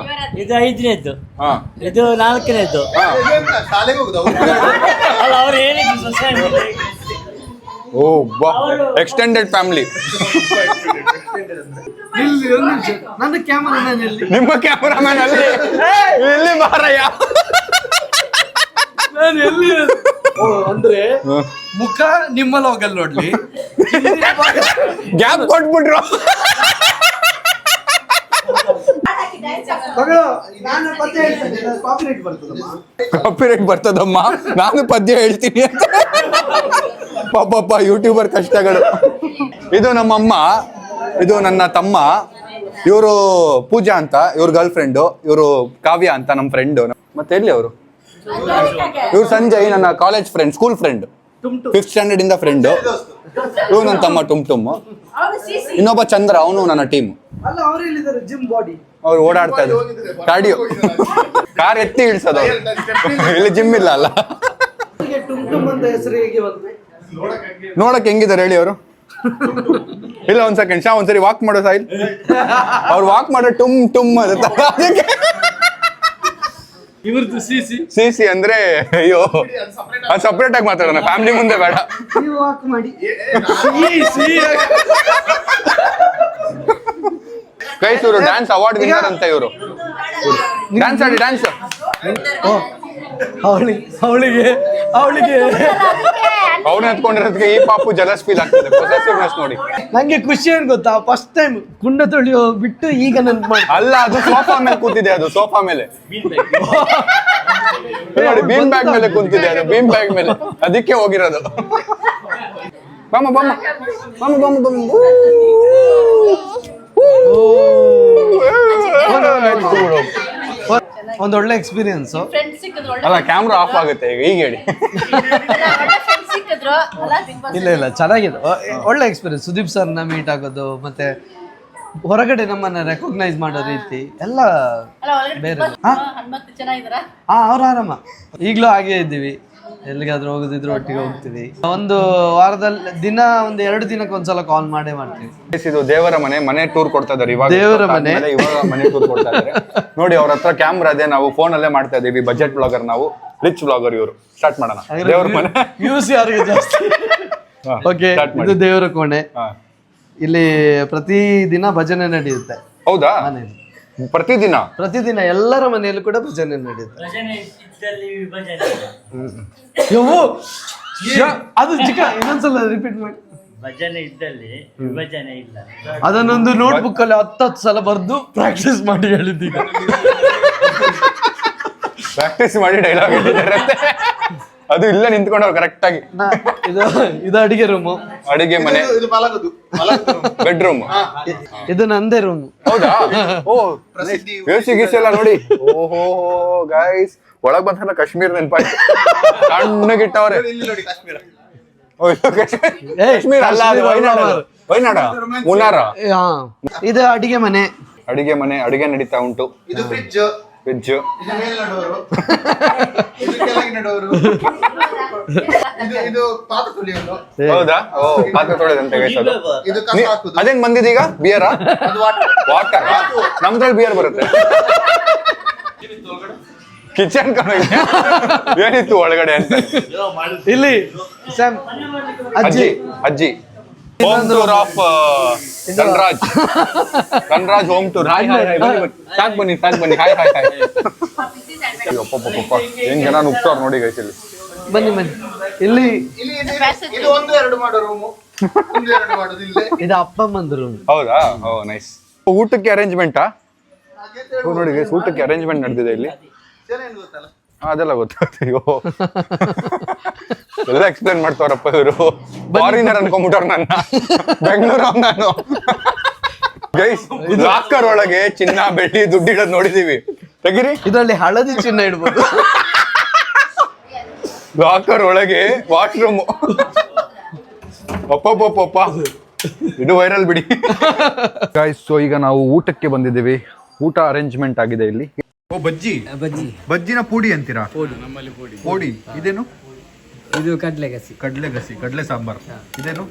ಇದು 5ನೇದ್ದು, ಹಾ. ಇದು 4ನೇದ್ದು. ಶಾಲೆಗೆ ಹೋಗುದು ಅಲ್ಲ, ಅವ್ರು ಹೇಳಿದ್ರು ಸೊಸೈಟಿ. ಓ ಬಾ, ಎಕ್ಸ್ಟೆಂಡೆಡ್ ಫ್ಯಾಮಿಲಿ. ಇಲ್ಲಿ ಒಂದು ನಿಮಿಷ, ನನ್ನ ಕ್ಯಾಮರಾಮನ್ ಎಲ್ಲಿ? ನಿಮ್ಮ ಕ್ಯಾಮರಾಮನ್ ಅಲ್ಲಿ. ಇಲ್ಲಿ ಬಾರಯ್ಯ. ನಾನು ಎಲ್ಲಿ? ಅಂದ್ರೆ ಮುಖ ನಿಮ್ಮ ಲೋಗಲ್ ನೋಡ್ಲಿ, ಗ್ಯಾಪ್ ಕೊಟ್ಬಿಟ್ರು. ಮಗಳು ನಾನು ಪದ್ಯ ಹೇಳ್ತೇನೆ, ಕಾಪಿರೈಟ್ ಬರ್ತದಮ್ಮ. ಕಾಪಿರೈಟ್ ಬರ್ತದಮ್ಮ, ನಾನು ಪದ್ಯ ಹೇಳ್ತೀನಿ ಅಂತ. ಪಾಪ ಯೂಟ್ಯೂಬರ್ ಕಷ್ಟಗಳು. ಇದು ನಮ್ಮಮ್ಮ, ಇದು ನನ್ನ ತಮ್ಮ, ಇವರು ಪೂಜಾ ಅಂತ, ಇವ್ರ ಗರ್ಲ್ ಫ್ರೆಂಡು, ಇವರು ಕಾವ್ಯ ಅಂತ ನಮ್ಮ ಫ್ರೆಂಡು. ಮತ್ತೆ ಎಲ್ಲಿ ಅವರು? ಇವ್ರು ಸಂಜಯ್, ನನ್ನ college friend, school friend, 5th standard ಇಂದ ಫ್ರೆಂಡ್. ಇವ್ರು ನನ್ನ ತಮ್ಮ ಟುಮ್ ಟುಮ್. ಇನ್ನೊಬ್ಬ ಚಂದ್ರ, ಅವನು ನನ್ನ ಟೀಮ್. ಅಲ್ಲ, ಅವ್ರು ಹೇಳಿದ್ದಾರೆ ಜಿಮ್ ಬಾಡಿ. ಅವ್ರು ಓಡಾಡ್ತಾ ಇದ್ದಾರೆ, ಕಾರ್ಡಿಯೋ. ಕಾರ್ ಎತ್ತಿ ಇಳಿಸೋದು ಅವ್ರು. ಇಲ್ಲಿ ಜಿಮ್ ಇಲ್ಲ ಅಲ್ಲ. ಟುಮ್ ಟುಮ್ ಅಂತ ಹೆಸರು ಹೇಗೆ ಬಂತು? ನೋಡಕ್ ಹೆಂಗಿದ್ದಾರೆ ಹೇಳಿ ಅವರು? ಇಲ್ಲ, ಒಂದ್ ಸೆಕೆಂಡ್ ಶಾ, ಒಂದ್ಸರಿ ವಾಕ್ ಮಾಡೋ ಸಾಯಿಲ್. ಅವ್ರು ವಾಕ್ ಮಾಡೋ ಟುಮ್ ಟುಮ್ ಅದಕ್ಕೆ. ಇವ್ರದ್ದು ಸಿಸಿ ಸಿಸಿ ಅಂದ್ರೆ ಅಯ್ಯೋ, ಅದು ಸಪ್ರೇಟ್ ಆಗಿ ಮಾತಾಡೋಣ, ಫ್ಯಾಮಿಲಿ ಮುಂದೆ ಬೇಡ. ನೀವು ವಾಕ್ ಮಾಡಿ. ಗೈಸ್, ಇವರು ಡ್ಯಾನ್ಸ್ ಅವಾರ್ಡ್ ವಿನ್ನರ್ ಅಂತ. ಇವರು ಡ್ಯಾನ್ಸ್ ಆಡಿ, ಡ್ಯಾನ್ಸ್. ಅವಳಿಗೆ ಅವ್ರನ್ನ ಎತ್ಕೊಂಡಿರೋದಕ್ಕೆ ಈ ಪಾಪು ಜಲಸ್ ಫೀಲ್ ಆಗ್ತದೆ, ಪೊಸೆಸಿವ್ನೆಸ್ ನೋಡಿ. ನಂಗೆ ಖುಷಿ ಏನ್ ಗೊತ್ತಾ, ಫಸ್ಟ್ ಟೈಮ್ ಕುಂಡ ತೊಳೆಯೋ ಬಿಟ್ಟು ಈಗ ನೆನ್ಪು ಮಾಡಿ. ಅಲ್ಲ, ಅದು ಸೋಫಾ ಮೇಲೆ ಕೂತಿದೆ, ಅದು ಸೋಫಾ ಮೇಲೆ ನೋಡಿ, ಬೀಮ್ ಬ್ಯಾಗ್ ಮೇಲೆ ಕೂತಿದೆ, ಅದು ಬೀಮ್ ಬ್ಯಾಗ್ ಮೇಲೆ, ಅದಕ್ಕೆ ಹೋಗಿರೋದು. ಬಮ್ಮ ಬಮ್ಮ ಬಮ್ಮ ಬಮ್ಮ ಬಮ್ಮ. ಒಂದೊಳ್ಳೆ ಎಕ್ಸ್ಪೀರಿಯನ್ಸ್. ಫ್ರೆಂಡ್ಸ್ ಸಿಕ್ಕಿದ್ರು, ಅಲ್ಲ, ಕ್ಯಾಮ್ರಾ ಆಫ್ ಆಗುತ್ತೆ ಈಗ ಹೇಳಿ. ಫ್ರೆಂಡ್ಸ್ ಸಿಕ್ಕಿದ್ರು ಅಲ್ಲ, ಬಿಗ್ ಬಾಸ್. ಇಲ್ಲ ಚೆನ್ನಾಗಿದೆ, ಒಳ್ಳೆ ಎಕ್ಸ್ಪೀರಿಯನ್ಸ್. ಸುದೀಪ್ ಸರ್ನ ಮೀಟ್ ಆಗೋದು, ಮತ್ತೆ ಹೊರಗಡೆ ನಮ್ಮನ್ನ ರೆಕಗ್ನೈಸ್ ಮಾಡೋ ರೀತಿ ಎಲ್ಲ ಅಲ್ಲ, ಒಳಗಡೆ ಬೇರೆ. ಬಿಗ್ ಬಾಸ್ 10 ಜನ ಇದಾರ. ಅವ್ರು ಆರಾಮ. ಈಗಲೂ ಹಾಗೆ ಇದ್ದೀವಿ, ಎಲ್ಲಿಗಾದ್ರೂ ಹೋಗೋದಿದ್ರು ಒಟ್ಟಿಗೆ ಹೋಗ್ತೀವಿ. ಒಂದು ವಾರದಲ್ಲಿ ದಿನ, ಒಂದು 2 ದಿನಕ್ಕೆ ಒಂದ್ಸಲ ಕಾಲ್ ಮಾಡೇ ಮಾಡ್ತೀವಿ. ಇದು ದೇವರ ಮನೆ ಟೂರ್ ಕೊಡ್ತಾ ಇದಾರೆ ಇವಾಗ. ದೇವರ ಮನೆ, ಇವಾಗ ಮನೆ ಟೂರ್ ಕೊಡ್ತಾ ಇದಾರೆ ನೋಡಿ. ಅವ್ರ ಹತ್ರ ಕ್ಯಾಮ್ರಾ ಇದೆ, ನಾವು ಫೋನ್ ಅಲ್ಲೇ ಮಾಡ್ತಾ ಇದೀವಿ. ಬಜೆಟ್ ಬ್ಲಾಗರ್ ನಾವು, ರಿಚ್ ಬ್ಲಾಗರ್ ಇವರು. ಸ್ಟಾರ್ಟ್ ಮಾಡೋಣ. ದೇವರ ಮನೆ ವ್ಯೂಸ್ ಯಾರಿಗೆ ಜಾಸ್ತಿ? ಓಕೆ, ಇದು ದೇವರ ಕೋಣೆ. ಇಲ್ಲಿ ಪ್ರತಿದಿನ ಭಜನೆ ನಡೆಯುತ್ತೆ. ಹೌದಾ? ಮನೆಯಲ್ಲಿ ಪ್ರತಿದಿನ ಎಲ್ಲರ ಮನೆಯಲ್ಲೂ ಕೂಡ ಭಜನೆ ನಡೆಯುತ್ತೆ. ಭಜನೆ ಇದ್ದಲ್ಲಿ ವಿಭಜನೆ. ಅದು ಚಿಕ್ಕ, ಇನ್ನೊಂದ್ಸಲ ರಿಪೀಟ್ ಮಾಡಿ. ಭಜನೆ ಇದ್ದಲ್ಲಿ ವಿಭಜನೆ ಇಲ್ಲ. ಅದನ್ನೊಂದು ನೋಟ್ಬುಕ್ ಅಲ್ಲಿ 10 ಸಲ ಬರ್ದು ಪ್ರಾಕ್ಟೀಸ್ ಮಾಡಿ ಹೇಳಿದ್ದೀಗ. ಪ್ರಾಕ್ಟೀಸ್ ಮಾಡಿ ಡೈಲಾಗ್ ಅದು ಇಲ್ಲ ನಿಂತ್ಕೊಂಡವ್ರು ಕರೆಕ್ಟ್ ಆಗಿ. ಇದು ಅಡಿಗೆ ರೂಮು, ಅಡಿಗೆ ಮನೆ, ಬೆಡ್ರೂಮ್. ಇದು ನಂದೇ ರೂಮ್. ಹೌದಾ? ಓ, ಗೀಸ್ ಎಲ್ಲ ನೋಡಿ. ಓಹೋ ಗೈಸ್, ಒಳಗ್ ಬಂದ ಕಾಶ್ಮೀರ್ ನೆನಪಾಯ್ತು. ಸಣ್ಣಗಿಟ್ಟವ್ರೆ. ಕಾಶ್ಮೀರ ಅಲ್ಲ, ಅದು ವಯನಾಡ, ಮುನ್ನಾರ. ಇದು ಅಡಿಗೆ ಮನೆ. ಅಡಿಗೆ ನಡೀತಾ ಉಂಟು. ಇದು ಫ್ರಿಡ್ಜ್. ವೆಜ್. ಇದು ಮೇಲ್ ನಡುವರು, ಇದು ಕೆಳಗೆ ನಡುವರು, ಇದು ಪಾತ್ರ ತುಳಿಯೋದು, ಹೌದಾ? ಓ, ಪಾತ್ರೆ ತೊಳೆದಂತೆ guys ಅದು. ಇದು ಕಸ ಹಾಕುದು, ಅದೇನ್ ಬಂದಿದೀಗ? ಬಿಯರಾ? ಅದು ವಾಟರ್. ವಾಟರ್. ನಮ್ದ್ರಲ್ಲಿ ಬಿಯರ್ ಬರುತ್ತೆ. ಕಿಚನ್ ಏನಿತ್ತು ಒಳಗಡೆ ಅಂತ. ಇಲ್ಲಿ ಸ್ಯಾಮ್ ಅಜ್ಜಿ ಅಜ್ಜಿ home tour of Dhanraj home tour. Hi hi hi ಸಾಕ್ ಬನ್ನಿ ಹಾಯ್ ಹಾಯ್ ಹಾಯ್. ಏನ್ ಜನ ನುಗ್ತಾವ್ರ ನೋಡಿ ಗೈಸ್ ಇಲ್ಲಿ. ಬನ್ನಿ ಇಲ್ಲಿ ಇಲ್ಲಿ ಇದು 1-2 ಮಾಡೋ ರೂಮು, 1-2 ಮಾಡೋದು ಇಲ್ಲೇ. ಇದು ಅಪ್ಪಮ್ಮಂದು ರೂಮ್. ಹೌದಾ? ಓ ನೈಸ್. ಊಟಕ್ಕೆ ಅರೇಂಜ್ಮೆಂಟಾ? ನೋಡಿ ಗೈಸ್, ಊಟಕ್ಕೆ ಅರೇಂಜ್ಮೆಂಟ್ ನಡೆದಿದೆ ಇಲ್ಲಿ. ಏನ್ ಗೊತ್ತಲ್ಲ, ಅದೆಲ್ಲ ಗೊತ್ತಾಗ್ತೀವಿ. ಎಲ್ಲ ಎಕ್ಸ್ಪ್ಲೇನ್ ಮಾಡ್ತಾರಪ್ಪ ಇವರು. ಫಾರಿನರ್ ಅನ್ಕೊಂಡ್ಬಿಟ್ಟವ್ರು ನನ್ನ. ಬೆಂಗಳೂರು ನಾನು. ಗೈಸ್, ಲಾಕರ್ ಒಳಗೆ ಚಿನ್ನ ಬೆಳ್ಳಿ ದುಡ್ಡಿಡೋದು ನೋಡಿದೀವಿ. ತೆಗಿರಿ. ಇದರಲ್ಲಿ ಹಳದಿ ಚಿನ್ನ ಇಡ್ಬೋದು. ಲಾಕರ್ ಒಳಗೆ ವಾಶ್ರೂಮ್. ಅಪ್ಪಪ್ಪಪ್ಪ, ಇದು ವೈರಲ್ ಬಿಡಿ. ಗೈಸ್, ಸೊ ಈಗ ನಾವು ಊಟಕ್ಕೆ ಬಂದಿದ್ದೀವಿ. ಊಟ ಅರೇಂಜ್ಮೆಂಟ್ ಆಗಿದೆ ಇಲ್ಲಿ. ಓ, ಬಜ್ಜಿ ಬಜ್ಜಿನ ಪುಡಿ ಅಂತೀರಾ? ಪುಡಿ. ಇದೇನು? ಇದು ಕಡ್ಲೆಗಸಿ. ಕಡ್ಲೆ ಸಾಂಬಾರ್. ಇದೇನು?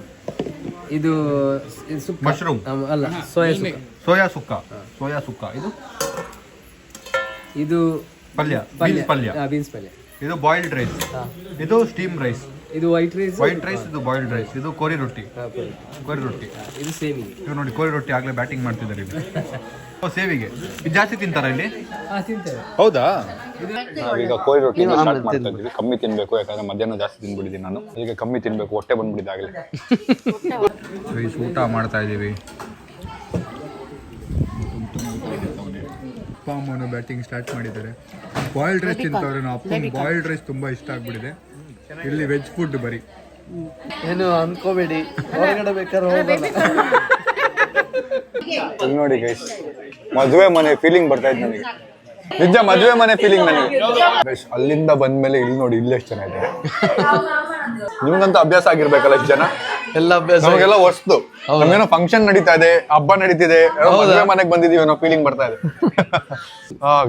ಇದು ಮಶ್ರೂಮ್ ಅಲ್ಲ, ಸೋಯಾ ಸುಕ್ಕ. ಇದು ಪಲ್ಯ, ಬೀನ್ಸ್ ಪಲ್ಯ. ಇದು ಬಾಯ್ಲ್ಡ್ ರೈಸ್. ಇದು ಸ್ಟೀಮ್ ರೈಸ್. ಇದು ವೈಟ್ ರೈಸ್. ಇದು ಬಾಯ್ಲ್ಡ್ ರೈಸ್. ಇದು ಕೋರಿ ರೊಟ್ಟಿ. ಇದು ಸೇವಿಗೆ. ಇದು ನೋಡಿ, ಕೋರಿ ರೊಟ್ಟಿ ಆಗ್ಲೇ ಬ್ಯಾಟಿಂಗ್ ಮಾಡ್ತಿದ್ದಾರೆ ಇಲ್ಲಿ. ಸೇವಿಗೆ ಇದು ಜಾಸ್ತಿ ತಿಂತಾರ ಇಲ್ಲಿ? ತಿಂತೇವೆ. ಹೌದಾ? ನಾವೀಗ ಕೋರಿ ರೊಟ್ಟಿ ಸ್ಟಾರ್ಟ್ ಮಾಡ್ತಾ ಇದ್ದೀವಿ. ಕಮ್ಮಿ ತಿನ್ಬೇಕು, ಯಾಕಂದ್ರೆ ಮಧ್ಯಾಹ್ನ ಜಾಸ್ತಿ ತಿನ್ಬಿಟ್ಟಿದ್ದೀನಿ ನಾನು. ಈಗ ಕಮ್ಮಿ ತಿನ್ಬೇಕು, ಹೊಟ್ಟೆ ಬಂದ್ಬಿಟ್ಟಿದೆ ಆಗಲೇ. ಊಟ ಮಾಡ್ತಾ ಇದ್ದೀವಿ. ಅಪ್ಪ ಅಮ್ಮನು ಬ್ಯಾಟಿಂಗ್ ಸ್ಟಾರ್ಟ್ ಮಾಡಿದ್ದಾರೆ. ಬಾಯ್ಲ್ಡ್ ರೈಸ್ ತಿಂತವ್ರೆ. ನಾವು ಅಪ್ಪ ಬಾಯ್ಲ್ಡ್ ರೈಸ್ ತುಂಬಾ ಇಷ್ಟ ಆಗ್ಬಿಟ್ಟಿದೆ. ಇಲ್ಲಿ ವೆಜ್ ಫುಡ್ ಬರೀ. ಏನು ಅನ್ಕೋಬೇಡಿ, ಹೊರಗಡೆ ಬೇಕಾದ್ರೆ ಹೋಗಲ್ಲ. ಇಲ್ಲಿ ನೋಡಿ ಗೈಸ್, ಮದುವೆ ಮನೆ ಫೀಲಿಂಗ್ ಬರ್ತಾ ಇತ್ತು ನನಗೆ. ನಿಜ ಮದುವೆ ಮನೆ ಫೀಲಿಂಗ್ ನನಗೆ. ಗೈಸ್, ಅಲ್ಲಿಂದ ಬಂದ್ಮೇಲೆ ಇಲ್ಲಿ ನೋಡಿ, ಇಲ್ಲಿ ಎಷ್ಟು ಜನ ಇದೆ. ನಿಮ್ಗಂತೂ ಅಭ್ಯಾಸ ಆಗಿರ್ಬೇಕಲ್ಲ ಇಷ್ಟು ಜನ. ಎಲ್ಲ ಅಭ್ಯಾಸ. ನಮಗೆಲ್ಲ ಹೊಸ್ತು. ನಮ್ಗೇನೋ ಫಂಕ್ಷನ್ ನಡೀತಾ ಇದೆ, ಹಬ್ಬ ನಡೀತಿದೆ, ಮದುವೆ ಮನೆಗೆ ಬಂದಿದೀವಿ ಅನ್ನೋ ಫೀಲಿಂಗ್ ಬರ್ತಾ ಇದೆ.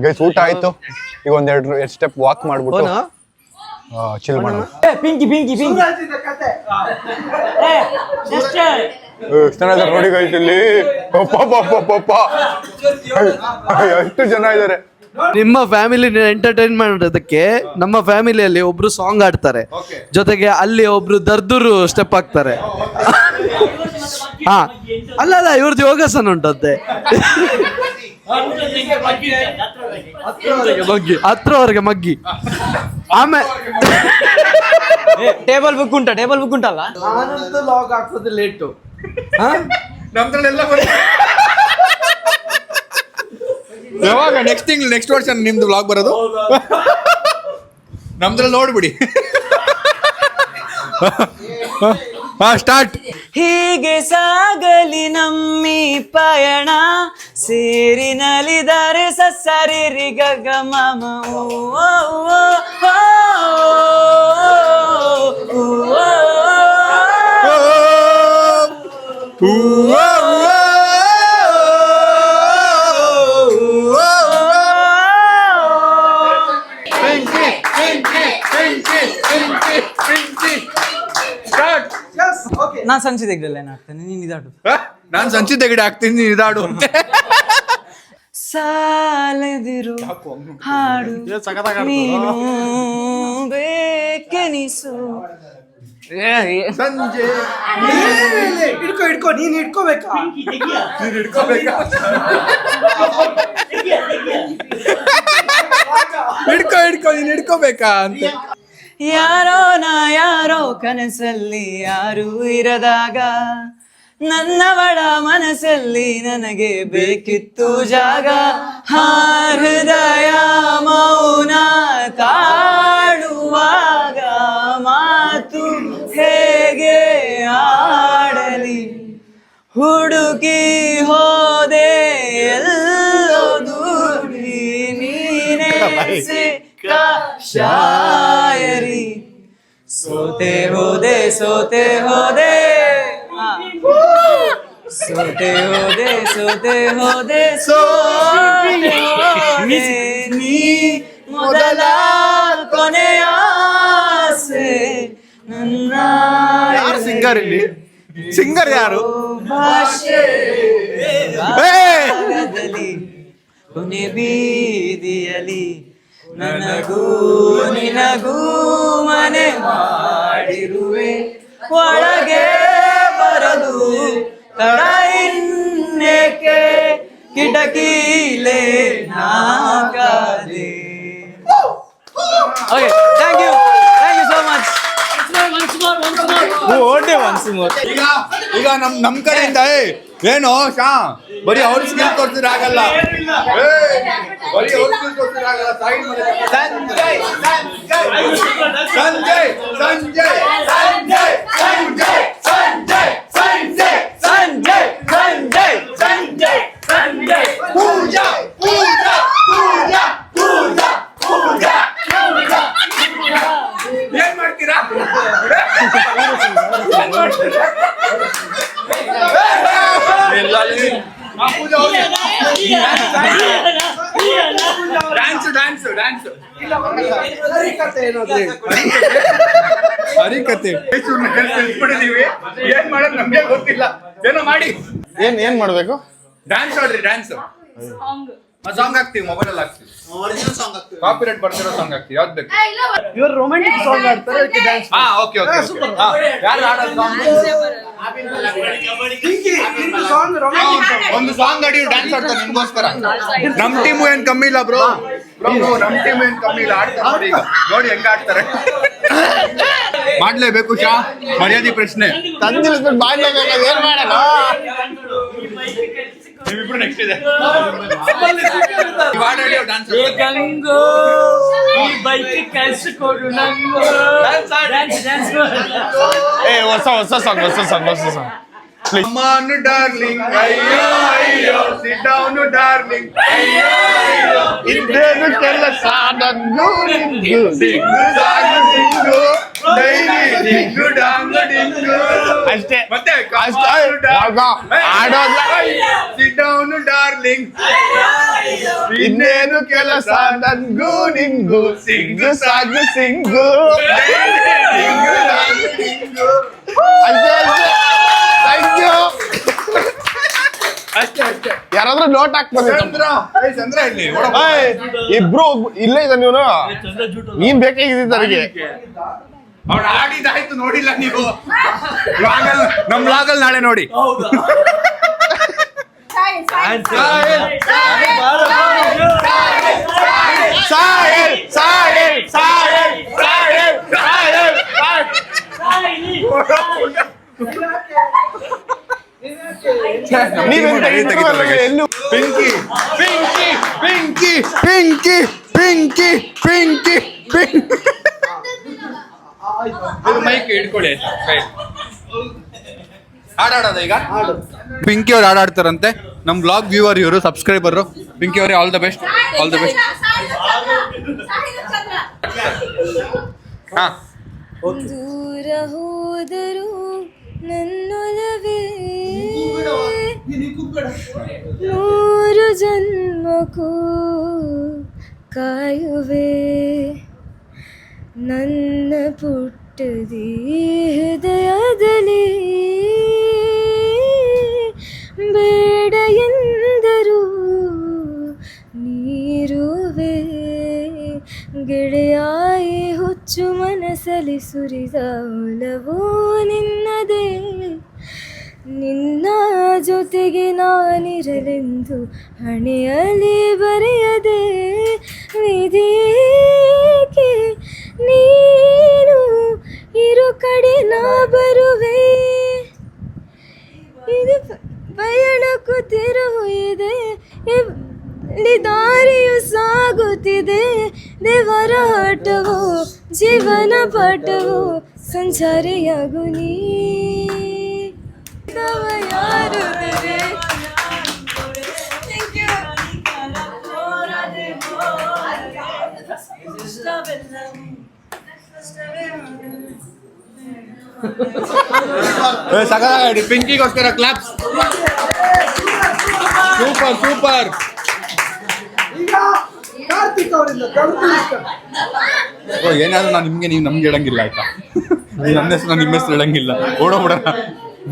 ಗೈಸ್, ಊಟ ಆಯ್ತು. ಈಗ ಒಂದೆರಡು ಸ್ಟೆಪ್ ವಾಕ್ ಮಾಡ್ಬಿಟ್ಟು ಚಿಲ್ ಮಾಡೋಣ. ನೋಡಿ ಗೈಸ್, ಇಲ್ಲಿ ಎಷ್ಟು ಜನ ಇದ್ದಾರೆ. ನಿಮ್ಮ ಫ್ಯಾಮಿಲಿ ಎಂಟರ್ಟೈನ್ ಮಾಡೋದಕ್ಕೆ ನಮ್ಮ ಫ್ಯಾಮಿಲಿಯಲ್ಲಿ ಒಬ್ರು ಸಾಂಗ್ ಆಡ್ತಾರೆ, ಜೊತೆಗೆ ಅಲ್ಲಿ ಒಬ್ರು ದರ್ದೂರು ಸ್ಟೆಪ್ ಹಾಕ್ತಾರೆ. ಹಾ, ಅಲ್ಲ ಇವ್ರದ್ದು ಯೋಗಾಸನ ಉಂಟಂತೆ. ಹತ್ರವರೆಗೆ ಮಗ್ಗಿ. ಆಮೇಲೆ ಟೇಬಲ್ ಬುಕ್ ಉಂಟಲ್ಲ? ನಾನಂತೂ ಲಾಗ್ ಹಾಕೋದು ಲೇಟು. ನಮ್ದ್ರಲ್ಲೆಲ್ಲ ಯಾವಾಗ ನೆಕ್ಸ್ಟ್ ವರ್ಷ ನಿಮ್ದು ವ್ಲಾಗ್ ಬರೋದು? ನಮ್ದ್ರಲ್ಲಿ ನೋಡ್ಬಿಡಿ. ಸ್ಟಾರ್ಟ್. ಹೀಗೆ ಸಾಗಲಿ ನಮ್ಮಿ ಪಯಣ, ಸೇರಿ ನಲಿದರೆ ಸರಿ ಗಗ ಮಮ. ನಾನ್ ಸಂಚಿ ತೆಗ್ದಲ್ಲ ಏನಾಗ್ತಾನೆ, ನೀನ್ ಇದಾಡು. ನಾನ್ ಸಂಚಿ ತೆಗಡಿ ಹಾಕ್ತೀನಿ, ನೀನ್ ಇದಾಡು ಅಂತ. ಸಾಲದಿರು ಹಾಡು ನೀನು ಬೇಕೆನಿಸು. ಸಂಜೆ ಹಿಡ್ಕೋ ನೀನ್ ಹಿಡ್ಕೋಬೇಕಾ? ಹಿಡ್ಕೋ ನೀನ್ ಹಿಡ್ಕೋಬೇಕಾ ಅಂತ. ಯಾರೋ ಕನಸಲ್ಲಿ ಯಾರೂ ಇರದಾಗ, ನನ್ನವಳ ಮನಸ್ಸಲ್ಲಿ ನನಗೆ ಬೇಕಿತ್ತು ಜಾಗ. ಹೃದಯ ಮೌನ ಕಾಡುವಾಗ ಮಾತು ಹೇಗೆ ಆಡಲಿ, ಹುಡುಕಿ ಹೋದೆ ಎಲ್ಲೋ ದೂರಿ, ನೀನೇ ಸಿಕ್ಕ ಶಾಯರಿ. ಸೋತೆ ಹೋದೆ ಸೋತೆ ಹೋದೆ ಸೋತೆ ಹೋದೆ ಸೋತೆ ಹೋದೆ ಸೋತೆ ಹೋದೆ ನೀ ಮೊದಲ ಕೊನೆಯ ಆಸೆ ನನ್ನ ಯಾರು ಸಿಂಗರ್ ಇಲ್ಲಿ? ಸಿಂಗರ್ ಯಾರು? ಭಾಷೆ ಏ! ಕೊನೆ ಬೀದಿಯಲಿ ನನಗೂ ನಿನಗೂ ಮನೆ ಮಾಡಿರುವೆ ಒಳಗೆ ಬರದು ತಡ ಇನ್ನೇಕೆ ಕಿಟಕಿಲೇ ನಾಗಾದೆ. Okay, thank you so much. ಈಗ ನಮ್ ಕಡೆಯಿಂದ ಏನು ಶಾ ಬರೀ ಅವ್ರ ಸ್ಕಿಲ್ ಕೊಡ್ತೀರ ಆಗಲ್ಲ. ಬರೀ ಅವ್ರ ಸ್ಕಿಲ್ ಕೊಡ್ತೀರ ಆಗಲ್ಲ. ಸಂಜಯ್ ಸಂಜಯ್ ಸಂಜಯ್ ಸಂಜಯ್ ಸಂಜಯ್ ಸಂಜಯ್ ಸಂಜಯ್ ಸಂಜಯ್ ಸಂಜಯ್ ಸಂಜಯ್ ಸಂಜಯ್ ಪೂಜಾ ಪೂಜಾ ಪೂಜಾ ಪೂಜಾ ಪೂಜಾ ಪೂಜಾ ಏನ್ ಮಾಡ್ತೀರಾ? ಡ್ಯಾನ್ಸ್ ಡ್ಯಾನ್ಸ್ ಡ್ಯಾನ್ಸ್ ಹರಿಕತೆ ಬಿಟ್ಟಿದೀವಿ. ಏನ್ ಮಾಡೋದು ನಮ್ಗೆ ಗೊತ್ತಿಲ್ಲ. ಏನೋ ಮಾಡಿ. ಏನ್ ಮಾಡ್ಬೇಕು? ಡ್ಯಾನ್ಸ್ ಆಡ್ರಿ. ಡ್ಯಾನ್ಸ್ ಸಾಂಗ್ ಹಾಕ್ತಿವಿ, ಮೊಬೈಲ್ ಅಲ್ಲಿ ಹಾಕ್ತಿವಿ. ಕಾಪಿರೈಟ್ ಬರ್ತಿರೋ ಸಾಂಗ್ ಹಾಕ್ತಿವಿ. ಯಾವ್ದು ಬೇಕು? ಇವರು ರೊಮ್ಯಾಂಟಿಕ್ ಸಾಂಗ್ ಆಡ್ತಾರೆ, ಅದಕ್ಕೆ ಡ್ಯಾನ್ಸ್. ಹಾ, ಓಕೆ ಓಕೆ. ಯಾರು ಆಡೋದು ಸಾಂಗ್? ಒಂದು ಸಾಂಗ್ ಆಡಿ ಡ್ಯಾನ್ಸ್ ಆಡ್ತಾರೆ ನಿಮ್ಗೋಸ್ಕರ. ನಮ್ ಟೀಮು ಏನ್ ಕಮ್ಮಿ ಇಲ್ಲ ಬ್ರೋ. ನಮ್ ಟೀಮ್ ಏನ್ ಕಮ್ಮಿ ಇಲ್ಲ, ಆಡ್ತಾರೆ ಈಗ. ನೋಡಿ ಹೆಂಗ ಆಡ್ತಾರೆ. ಮಾಡ್ಲೇಬೇಕು ಶಾ, ಮರ್ಯಾದೆ ಪ್ರಶ್ನೆ. ತಂದಿಲ್ಸ್ಬಿಟ್ಟು ಮಾಡ್ಲೇಬೇಕಾದ್ರೆ ಏನ್ ಮಾಡೋಣ? ನೀವಿಬ್ರು ನೆಕ್ಸ್ಟ್ ಇದೆ. ಡ್ಯಾನ್ಸ್ ಗಂಗೋ ಈ ಬೈಕ್ ಕಳ್ಸಿಕೊಡು ನಂಗೋ. ಡ್ಯಾನ್ಸ್ ಹೊಸ song Come on, darling, ayyo, ayyo, sit down, darling, ayyo, ayyo. ಇದೇನು ಕೆಲಸ ನನ್ಗೂ ನಿನ್ಗೂ Dingu, dangu, dingu, daily, dingu, dangu, dingu. ಅಷ್ಟೇ. ಮತ್ತೆ ಅಷ್ಟೇ. ಆಡೋದ್ಲ. sit down, darling, ಇನ್ನೇನು ಕೆಲಸ ನನ್ಗೂ ನಿನ್ಗೂ ಸಿಂಗು ಸಾಗು ಸಿಂಗು. dingu, dangu, dingu. ಅಷ್ಟೇ ಅಷ್ಟೇ. Thank you. ಅಷ್ಟೇ ಅಷ್ಟೇ. ಯಾರಾದ್ರೂ ನೋಟ್ ಹಾಕ್ಬೋದು. ಚಂದ್ರ, ಚಂದ್ರ ಇಲ್ಲಿ ಇಬ್ರು ಇಲ್ಲೇ ಇದ್ದ ನೀನ್ ಬೇಕಾಗಿದ್ದ ನನಗೆ. ಅವ್ರು ಆಡಿದಾಯ್ತು ನೋಡಿಲ್ಲ ನೀವು. ನಮ್ ಲಾಗಲ್ ನಾಳೆ ನೋಡಿ. ಸಾಯಲ್ ಸಾಯಲ್ ಸಾಯಲ್ ಸಾಯಲ್ ಸಾಯಲ್. ಎಲ್ಲೂ ಪಿಂಕಿ ಪಿಂಕಿ ಪಿಂಕಿ ಪಿಂಕಿ ಪಿಂಕಿ ಪಿಂಕಿ ಪಿಂಕಿ. ಮೈಕ್ ಇಟ್ಕೊಳ್ಳಿ. ಹಾಡಾಡೋದ ಈಗ? ಪಿಂಕಿ ಅವ್ರು ಹಾಡಾಡ್ತಾರಂತೆ. ನಮ್ ಬ್ಲಾಗ್ ವ್ಯೂವರ್ ಇವರು, ಸಬ್ಸ್ಕ್ರೈಬರ್. ಪಿಂಕಿ ಅವರೇ, all the best, all the best. ಹಾ, ದೂರ ಹೋದರು ನನ್ನೊಲವೇ ನೂರು ಜನ್ಮಕ್ಕೂ ಕಾಯುವೆ ನನ್ನ ಪುಟ್ಟದಿ ಹೃದಯದಲ್ಲಿ ಬೇಡ ಎಂದರು ನೀರುವೆ ಗೆಳೆಯಾಯಿ ಹುಚ್ಚು ಮನಸ್ಸಲ್ಲಿ ಸುರಿದ ಒಲವೋ ನಿನ್ನದೇ ನಿನ್ನ ಜೊತೆಗೆ ನಾನಿರಲೆಂದು ಹಣೆಯಲ್ಲಿ ಬರೆಯದೆ ವಿಧಿಗೆ ನೀನು ಇರು ಕಡೆ ನಾ ಬರುವೆ ಇದು ಪಯಣಕ್ಕೂ ತಿರುವು ಇದೆ ಇಲ್ಲಿ ದಾರಿಯು ಸಾಗುತ್ತಿದೆ ದೇವರ ಆಟವೋ ಜೀವನ ಪಾಠವೋ ಸಂಚಾರಿಯಾಗು ನೀ ಯಾರು ಸಗಡಿ ಪಿಂಕಿಗೋಸ್ಕರ ಕ್ಲಾಪ್ಸ್. Super super. ಕಾರ್ತಿಕ್ ಅವರಿಂದ ಏನಾದ್ರು ನಾನು ನಿಮ್ಗೆ ನೀವು ನಮ್ಗೆ ಹೇಳಂಗಿಲ್ಲ ಆಯ್ತಾ. ನೀವು ನನ್ನ ಹೆಸರು ನಿಮ್ಮ ಹೆಸರು ಹೇಳಂಗಿಲ್ಲ. ಓಡೋಗ್ಬಿಡೋಣ.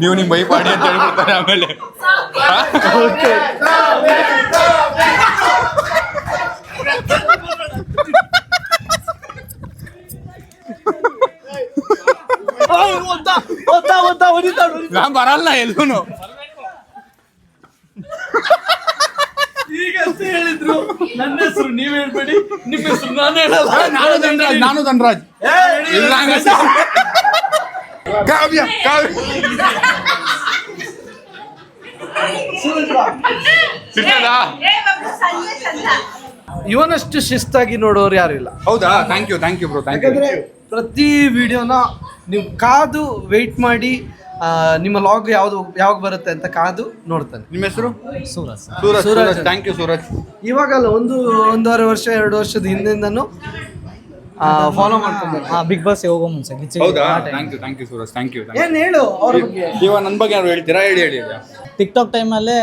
ನೀವು ನಿಮ್ಮ ವೈಫ್ ಆಡಿ ಅಂತ ಹೇಳ್ಬಿಡ್ತಾರೆ ಆಮೇಲೆ. ನಾನ್ ಬರಲ್ಲ ಎಲ್ಲೂನು. ಈಗ ಹೇಳಿದ್ರು ನನ್ನ ಹೆಸರು ನೀವ್ ಹೇಳ್ಬೇಡಿ, ನಿಮ್ಮ ಹೆಸರು ನಾನು ಹೇಳಲ್ಲ. ನಾನು ಧನರಾಜ್. ಇಲ್ಲ ಕಾವ್ಯ ಇವನಷ್ಟು ಶಿಸ್ತಾಗಿ ನೋಡೋರು ಯಾರಿಲ್ಲ. ಹೌದಾ? Thank you bro, thank you. ಯಾಕಂದ್ರೆ ಪ್ರತಿ ವಿಡಿಯೋನ ನೀವು ಕಾದು ವೆಯ್ಟ್ ಮಾಡಿ ನಿಮ್ಮ ಲಾಗ್ ಯಾವಾಗ ಬರುತ್ತೆ ಅಂತ ಕಾದು ನೋಡ್ತಾನೆ. ನಿಮ್ಮ ಹೆಸರು? ಸೂರಜ್. Thank you Suraj. ಇವಾಗಲ್ಲ, ಒಂದೂವರೆ ವರ್ಷ 2 ವರ್ಷದ ಹಿಂದಿಂದನೂ ಫಾಲೋ ಮಾಡ್ಕೊಂಡ್ಬರ್ತೀನಿ. ಬಿಗ್ ಬಾಸ್ ಹೋಗೋ ಮುಂಚೆ ಹೌದಾ? Thank you Suraj, thank you. ಏನ್ ಹೇಳು ಅವ್ರ ಬಗ್ಗೆ. ಇವಾಗ ನನ್ನ ಬಗ್ಗೆ ಯಾರು ಹೇಳ್ತೀರಾ? ಹೇಳಿ. ಟಿಕ್ಟಾಕ್ ಟೈಮಲ್ಲೇ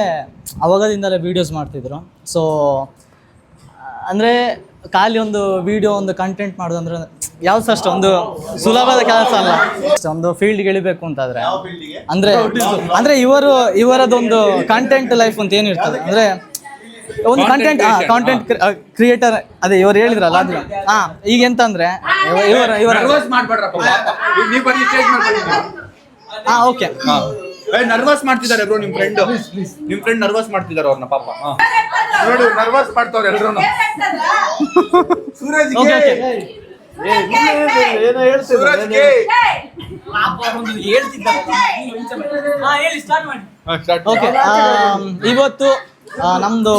ಅವಾಗದಿಂದಲೇ ವೀಡಿಯೋಸ್ ಮಾಡ್ತಿದ್ರು. ಸೊ ಅಂದರೆ ಖಾಲಿ ಒಂದು ವಿಡಿಯೋ, ಒಂದು ಕಂಟೆಂಟ್ ಮಾಡೋದು ಅಂದರೆ ಯಾವ್ದು ಅಷ್ಟು ಒಂದು ಸುಲಭದ ಕೆಲಸ ಅಲ್ಲ. ಒಂದು ಫೀಲ್ಡ್ಗೆ ಇಳಿಬೇಕು ಅಂತಾದರೆ ಅಂದರೆ ಇವರದೊಂದು ಕಂಟೆಂಟ್ ಲೈಫ್ ಅಂತ ಏನಿರ್ತದೆ ಅಂದರೆ ಒಂದು ಕಾಂಟೆಂಟ್ ಕ್ರಿಯೇಟರ್. ಅದೇ ಇವರು ಹೇಳಿದ್ರಲ್ಲ ಅದು. ಈಗ ಎಂತಂದ್ರೆ ಇವರ ಓಕೆ ನರ್ವಸ್ ಮಾಡ್ತಿದ್ದಾರೆ ಬ್ರೋ. ನಿಮ್ ಫ್ರೆಂಡ್ ನರ್ವಸ್ ಮಾಡ್ತಿದ್ದಾರೆ ಅವ್ರನ್ನ ಪಾಪ. ನೋಡಿ ನರ್ವಸ್ ಮಾಡ್ತಾವ್ರೆ ಎಲ್ರು. ಓಕೆ. ಇವತ್ತು ನಮ್ದು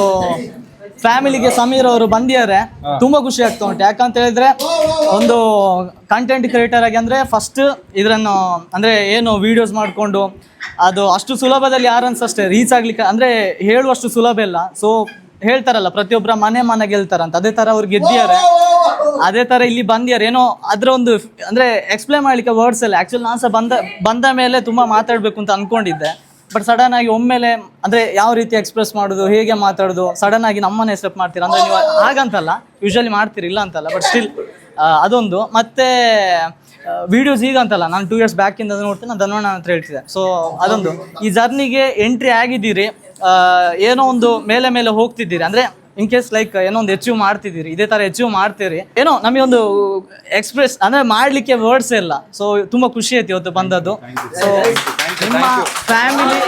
ಫ್ಯಾಮಿಲಿಗೆ ಸಮೀರ್ ಅವರು ಬಂದಿದ್ದಾರೆ. ತುಂಬಾ ಖುಷಿ ಆಗ್ತಾ ಉಂಟು. ಯಾಕಂತ ಹೇಳಿದ್ರೆ ಒಂದು ಕಂಟೆಂಟ್ ಕ್ರಿಯೇಟರ್ ಆಗಿ ಅಂದ್ರೆ ಫಸ್ಟ್ ಇದನ್ನು ಅಂದ್ರೆ ಏನು ವಿಡಿಯೋಸ್ ಮಾಡಿಕೊಂಡು ಅದು ಅಷ್ಟು ಸುಲಭದಲ್ಲಿ ಯಾರನ್ಸ್ ಅಷ್ಟೇ ರೀಚ್ ಆಗ್ಲಿಕ್ಕೆ ಅಂದ್ರೆ ಹೇಳುವಷ್ಟು ಸುಲಭ ಇಲ್ಲ. ಸೊ ಹೇಳ್ತಾರಲ್ಲ ಪ್ರತಿಯೊಬ್ಬರ ಮನೆ ಗೆಲ್ತಾರಂತ, ಅದೇ ತರ ಅವ್ರು ಗೆದ್ದಿದ್ದಾರೆ. ಅದೇ ತರ ಇಲ್ಲಿ ಬಂದಿದ್ದಾರೆ. ಏನೋ ಅದ್ರ ಒಂದು ಅಂದ್ರೆ ಎಕ್ಸ್ಪ್ಲೇನ್ ಮಾಡ್ಲಿಕ್ಕೆ ವರ್ಡ್ಸ್ ಎಲ್ಲ. ಆಕ್ಚುಲಿ ನಾನು ಸಹ ಬಂದ ಮೇಲೆ ತುಂಬಾ ಮಾತಾಡ್ಬೇಕು ಅಂತ ಅನ್ಕೊಂಡಿದ್ದೆ. ಬಟ್ ಸಡನ್ ಆಗಿ ಒಮ್ಮೆಲೆ ಅಂದ್ರೆ ಯಾವ ರೀತಿ ಎಕ್ಸ್ಪ್ರೆಸ್ ಮಾಡೋದು, ಹೇಗೆ ಮಾತಾಡೋದು, ಸಡನ್ ಆಗಿ ನಮ್ಮನ್ನೇ ಸ್ಟೆಪ್ ಮಾಡ್ತೀರಾ ಅಂದ್ರೆ ನೀವು ಹಾಗಂತಲ್ಲ, ಯೂಶಲಿ ಮಾಡ್ತೀರಿ ಇಲ್ಲ ಅಂತಲ್ಲ, ಬಟ್ ಸ್ಟಿಲ್ ಅದೊಂದು. ಮತ್ತೆ ವಿಡಿಯೋಸ್ ಈಗ ಅಂತಲ್ಲ, ನಾನು 2 years ಬ್ಯಾಕ್ ಇಂದ ನೋಡ್ತೀನಿ, ನಾನು ಧನ್ವಣ್ಣ ಅಂತ ಹೇಳ್ತಿದ್ದೆ. ಸೊ ಅದೊಂದು ಈ ಜರ್ನಿಗೆ ಎಂಟ್ರಿ ಆಗಿದ್ದೀರಿ, ಏನೋ ಒಂದು ಮೇಲೆ ಹೋಗ್ತಿದ್ದೀರಿ. ಅಂದ್ರೆ ಇನ್ ಕೇಸ್ ಲೈಕ್ ಏನೋ ಒಂದು ಅಚೀವ್ ಮಾಡ್ತಿದ್ದೀರಿ, ಇದೇ ತರ ಅಚೀವ್ ಮಾಡ್ತೀರಿ. ಏನೋ ನಮಗೆ ಒಂದು ಎಕ್ಸ್ಪ್ರೆಸ್ ಅಂದ್ರೆ ಮಾಡ್ಲಿಕ್ಕೆ ವರ್ಡ್ಸ್ ಇಲ್ಲ. ಸೊ ತುಂಬಾ ಖುಷಿ ಆಯ್ತು ಇವತ್ತು ಬಂದದ್ದು. ಸೊ ನಿಮ್ಮ ಫ್ಯಾಮಿಲಿ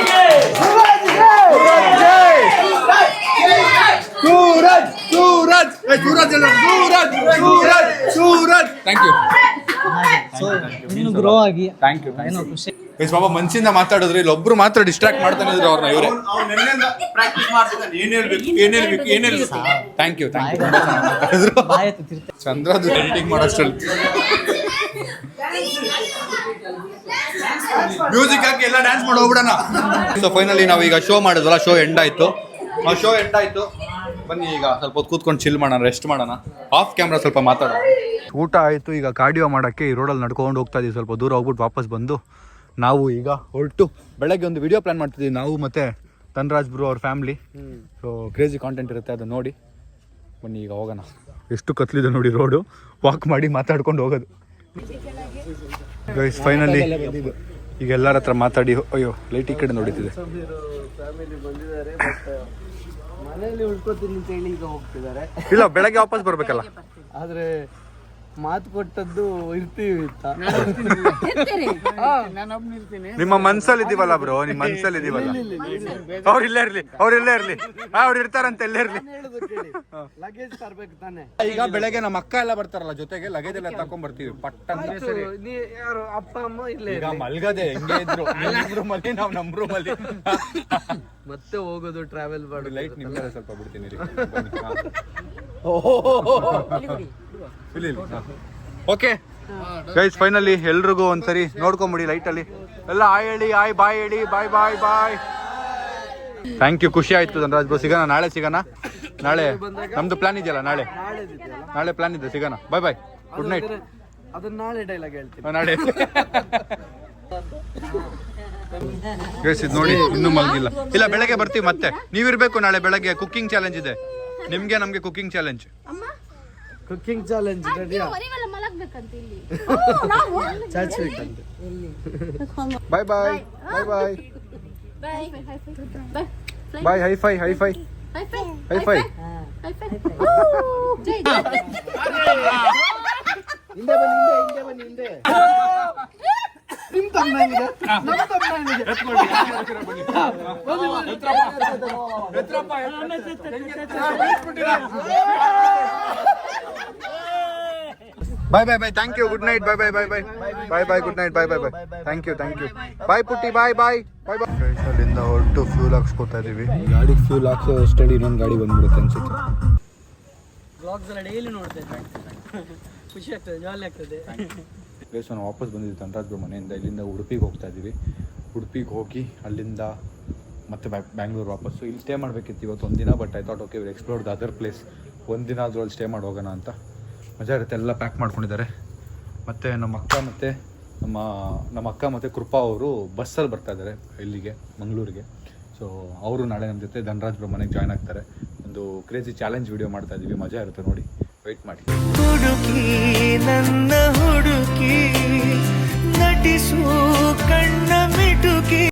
ಥ್ಯಾಂಕ್ ಯು. ಸೊ ಇನ್ನು ಗ್ರೋ ಆಗಿ ಥ್ಯಾಂಕ್ ಯು. ಏನೋ ಖುಷಿ. ಪಾಪ ಮನ್ಸಿಂದ ಮಾತಾಡಿದ್ರು, ಇಲ್ಲಿ ಒಬ್ರು ಮಾತ್ರ ಡಿಸ್ಟ್ರಾಕ್ಟ್ ಮಾಡ್ತಾನೆ ಇದ್ರು ಅವ್ರನ್ನ. ಇವರೇ ಪ್ರಾಕ್ಟೀಸ್ ಮಾಡ್ತಿದ್ದಾನೆ. ಏನ್ ಹೇಳ್ಬೇಕು. Thank you. ಚಂದ್ರದು ಎಡಿಟಿಂಗ್ ಮಾಡೋಷ್ಟರಲ್ಲಿ ಮ್ಯೂಸಿಕ್ ಹಾಕಿ ಎಲ್ಲ ಡ್ಯಾನ್ಸ್ ಮಾಡಿ ಹೋಗ್ಬಿಡೋಣ. ಸೊ ಫೈನಲಿ ನಾವು ಈಗ ಶೋ ಮಾಡಿದ್ವಲ್ಲ, ಶೋ ಎಂಡ್ ಆಯ್ತು. ಬನ್ನಿ ಈಗ ಸ್ವಲ್ಪ ಹೊತ್ತು ಕೂತ್ಕೊಂಡು ಚಿಲ್ ಮಾಡೋಣ, ರೆಸ್ಟ್ ಮಾಡೋಣ, ಆಫ್ ಕ್ಯಾಮ್ರಾ ಸ್ವಲ್ಪ ಮಾತಾಡೋಣ. ಊಟ ಆಯಿತು. ಈಗ ಕಾರ್ಡಿಯೋ ಮಾಡೋಕ್ಕೆ ಈ ರೋಡಲ್ಲಿ ನಡ್ಕೊಂಡು ಹೋಗ್ತಾ ಇದ್ದೀವಿ. ಸ್ವಲ್ಪ ದೂರ ಹೋಗ್ಬಿಟ್ಟು ವಾಪಸ್ ಬಂದು ನಾವು ಈಗ ಹೊರಟು ಬೆಳಗ್ಗೆ ಒಂದು ವಿಡಿಯೋ ಪ್ಲಾನ್ ಮಾಡ್ತಿದ್ದೀವಿ ನಾವು ಮತ್ತು ಧನರಾಜ್ ಬ್ರೋ ಅವ್ರ ಫ್ಯಾಮಿಲಿ. ಸೊ ಕ್ರೇಜಿ ಕಾಂಟೆಂಟ್ ಇರುತ್ತೆ, ಅದು ನೋಡಿ ಬನ್ನಿ ಈಗ ಹೋಗೋಣ. ಎಷ್ಟು ಕತ್ಲಿದೆ ನೋಡಿ ರೋಡು, ವಾಕ್ ಮಾಡಿ ಮಾತಾಡ್ಕೊಂಡು ಹೋಗೋದು. ಗೈಸ್ ಫೈನಲಿ ಈಗ ಎಲ್ಲರ ಹತ್ರ ಮಾತಾಡಿ, ಅಯ್ಯೋ ಲೈಟ್ ಈ ಕಡೆ ನೋಡುತ್ತಿದೆ. ಮನೆಯಲ್ಲಿ ಉಳ್ಕೋತೀನಿ ಅಂತ ಹೇಳಿ ಈಗ ಹೋಗ್ತಿದ್ದಾರೆ. ಇಲ್ಲ ಬೆಳಗ್ಗೆ ವಾಪಸ್ ಬರ್ಬೇಕಲ್ಲ. ಆದ್ರೆ ಮಾತು ಕೊಟ್ಟದ್ದು ಇರ್ತೀವಿ ಅಂತ. ನಿಮ್ಮ ಮನ್ಸಲ್ಲಿ ಇದೀವಲ್ಲ ಬ್ರೋ, ನಿಮ್ಮ ಮನ್ಸಲ್ಲಿ ಇದೀವಲ್ಲ. ಅವ್ರು ಇಲ್ಲೇ ಇರ್ಲಿ, ಅವ್ರು ಇರ್ತಾರಂತ ಇಲ್ಲೇ ಇರ್ಲಿ. ಲಗೇಜ್ ತರ್ಬೇಕು ತಾನೆ. ಈಗ ಬೆಳಗ್ಗೆ ನಮ್ಮ ಅಕ್ಕ ಎಲ್ಲ ಬರ್ತಾರಲ್ಲ ಜೊತೆಗೆ, ಲಗೇಜ್ ಎಲ್ಲ ತಕೊಂಡ್ ಬರ್ತೀವಿ ಪಟ್ಟ ಅಂತ. ಯಾರು ಅಪ್ಪ ಅಮ್ಮ ಇಲ್ಲೇ ಈಗ ಮಲ್ಗದೆ ಹೆಂಗೆ ಇದ್ರು, ನಿಮ್ ರೂಮಲ್ಲಿ ನಾವು ನಮ್ಮ ರೂಮಲ್ಲಿ ಮತ್ತೆ ಹೋಗೋದು, ಟ್ರಾವೆಲ್ ಮಾಡಿ. ಲೈಟ್ ನಿಮ್ಗೆ ಸ್ವಲ್ಪ ಬಿಡ್ತೀನಿ. ಓಕೆ ಗೈಸ್ ಫೈನಲಿ ಎಲ್ರಿಗೂ ಒಂದ್ಸರಿ ನೋಡ್ಕೊಂಬಿಡಿ ಲೈಟಲ್ಲಿ ಎಲ್ಲ. ಆಯ್ ಹೇಳಿ, ಆಯ್ ಬಾಯ್ ಹೇಳಿ, ಬಾಯ್. ಥ್ಯಾಂಕ್ ಯು, ಖುಷಿ ಆಯ್ತು ಧನರಾಜ್ ಬ್ರೋ. ಸಿಗೋಣ, ನಾಳೆ ಸಿಗೋಣ. ನಾಳೆ ನಮ್ದು ಪ್ಲಾನ್ ಇದೆಯಲ್ಲ, ನಾಳೆ ಪ್ಲಾನ್ ಇದೆ, ಸಿಗೋಣ. ಬಾಯ್, ಗುಡ್ ನೈಟ್. ಅದನ್ನ ನಾಳೆ ಡೈಲಾಗ್ ಹೇಳ್ತೀನಿ. ನಾಳೆ ಗೈಸ್ ಇದು ನೋಡಿ ಇನ್ನೂ ಮಲಗಿಲ್ಲ. ಇಲ್ಲ ಬೆಳಗ್ಗೆ ಬರ್ತೀವಿ ಮತ್ತೆ. ನೀವಿರ್ಬೇಕು ನಾಳೆ ಬೆಳಗ್ಗೆ, ಕುಕ್ಕಿಂಗ್ ಚಾಲೆಂಜ್ ಇದೆ. ನಿಮಗೆ ನಮಗೆ ಕುಕಿಂಗ್ ಚಾಲೆಂಜ್. ಕುಕಿಂಗ್ ಚಾಲೆಂಜ್ ರೆಡಿಯಾ? ಮಲಗ್ಬೇಕಂತ ಇಲ್ಲಿ ಚಾಚ್ಬೇಕಂತೆ. Bye bye bye bye bye bye. High five high five high five. ಹಿಂದೆ ಬನ್ನಿ ಹಿಂದೆ ನಿಮ್ ತಮ್ಮನಿಗೆ ನಮ್ಮ ತಮ್ಮನಿಗೆ bye bye bye. Thank you. Good night. Bye bye bye bye bye bye. Good night. Bye bye bye. Thank you bye ಪುಟ್ಟಿ. Bye bye bye ಬಾಯ್. ಅಲ್ಲಿಂದ ಹೊರಟು ಫ್ಯೂಲ್ ಹಾಕ್ಸ್ಕೊತಾ ಇದೀವಿ. ಗಾಡಿಗೆ ಫ್ಯೂಲ್ ಹಾಕ್ಸೋ ಅಷ್ಟರಲ್ಲಿ ಇನ್ನೊಂದು ಗಾಡಿ ಬಂದ್ಬಿಡುತ್ತೆ ಅನ್ಸುತ್ತೆ. ಬ್ಲಾಗ್ಸ್ ಎಲ್ಲ ಡೈಲಿ ನೋಡ್ತಾ ಇದ್ದೆ, ಖುಷಿ ಆಗ್ತದೆ, ಜಾಲಿ ಆಗ್ತದೆ. ಪ್ಲೇಸ್ ನಾವು ವಾಪಸ್ ಬಂದಿದ್ವಿ ಧನರಾಜ್ ಮನೆಯಿಂದ. ಇಲ್ಲಿಂದ ಉಡುಪಿಗೆ ಹೋಗ್ತಾ ಇದ್ದೀವಿ. ಉಡುಪಿಗೆ ಹೋಗಿ ಅಲ್ಲಿಂದ ಮತ್ತೆ ಬ್ಯಾಂಗ್ಳೂರು ವಾಪಸ್ಸು. ಇಲ್ಲಿ ಸ್ಟೇ ಮಾಡಬೇಕಿತ್ತು ಇವತ್ತು ಒಂದಿನ. But I thought okay will explore the other place. ಒಂದಿನ ಅದ್ರಲ್ಲಿ ಸ್ಟೇ ಮಾಡಿ ಹೋಗೋಣ ಅಂತ. ಮಜಾ ಇರುತ್ತೆ. ಎಲ್ಲ ಪ್ಯಾಕ್ ಮಾಡ್ಕೊಂಡಿದ್ದಾರೆ. ಮತ್ತು ನಮ್ಮ ಅಕ್ಕ ಮತ್ತು ಕೃಪಾ ಅವರು ಬಸ್ಸಲ್ಲಿ ಬರ್ತಾ ಇದ್ದಾರೆ ಇಲ್ಲಿಗೆ ಮಂಗಳೂರಿಗೆ. ಸೊ ಅವರು ನಾಳೆ ನಮ್ಮ ಜೊತೆ ಧನರಾಜ್ ಮನೆಗೆ ಜಾಯ್ನ್ ಆಗ್ತಾರೆ. ಒಂದು ಕ್ರೇಜಿ ಚಾಲೆಂಜ್ ವಿಡಿಯೋ ಮಾಡ್ತಾ ಇದ್ದೀವಿ. ಮಜಾ ಇರುತ್ತೆ ನೋಡಿ, ವೆಯ್ಟ್ ಮಾಡಿ. ಹುಡುಕಿ ನನ್ನ ಹುಡುಕಿ ನಟಿಸು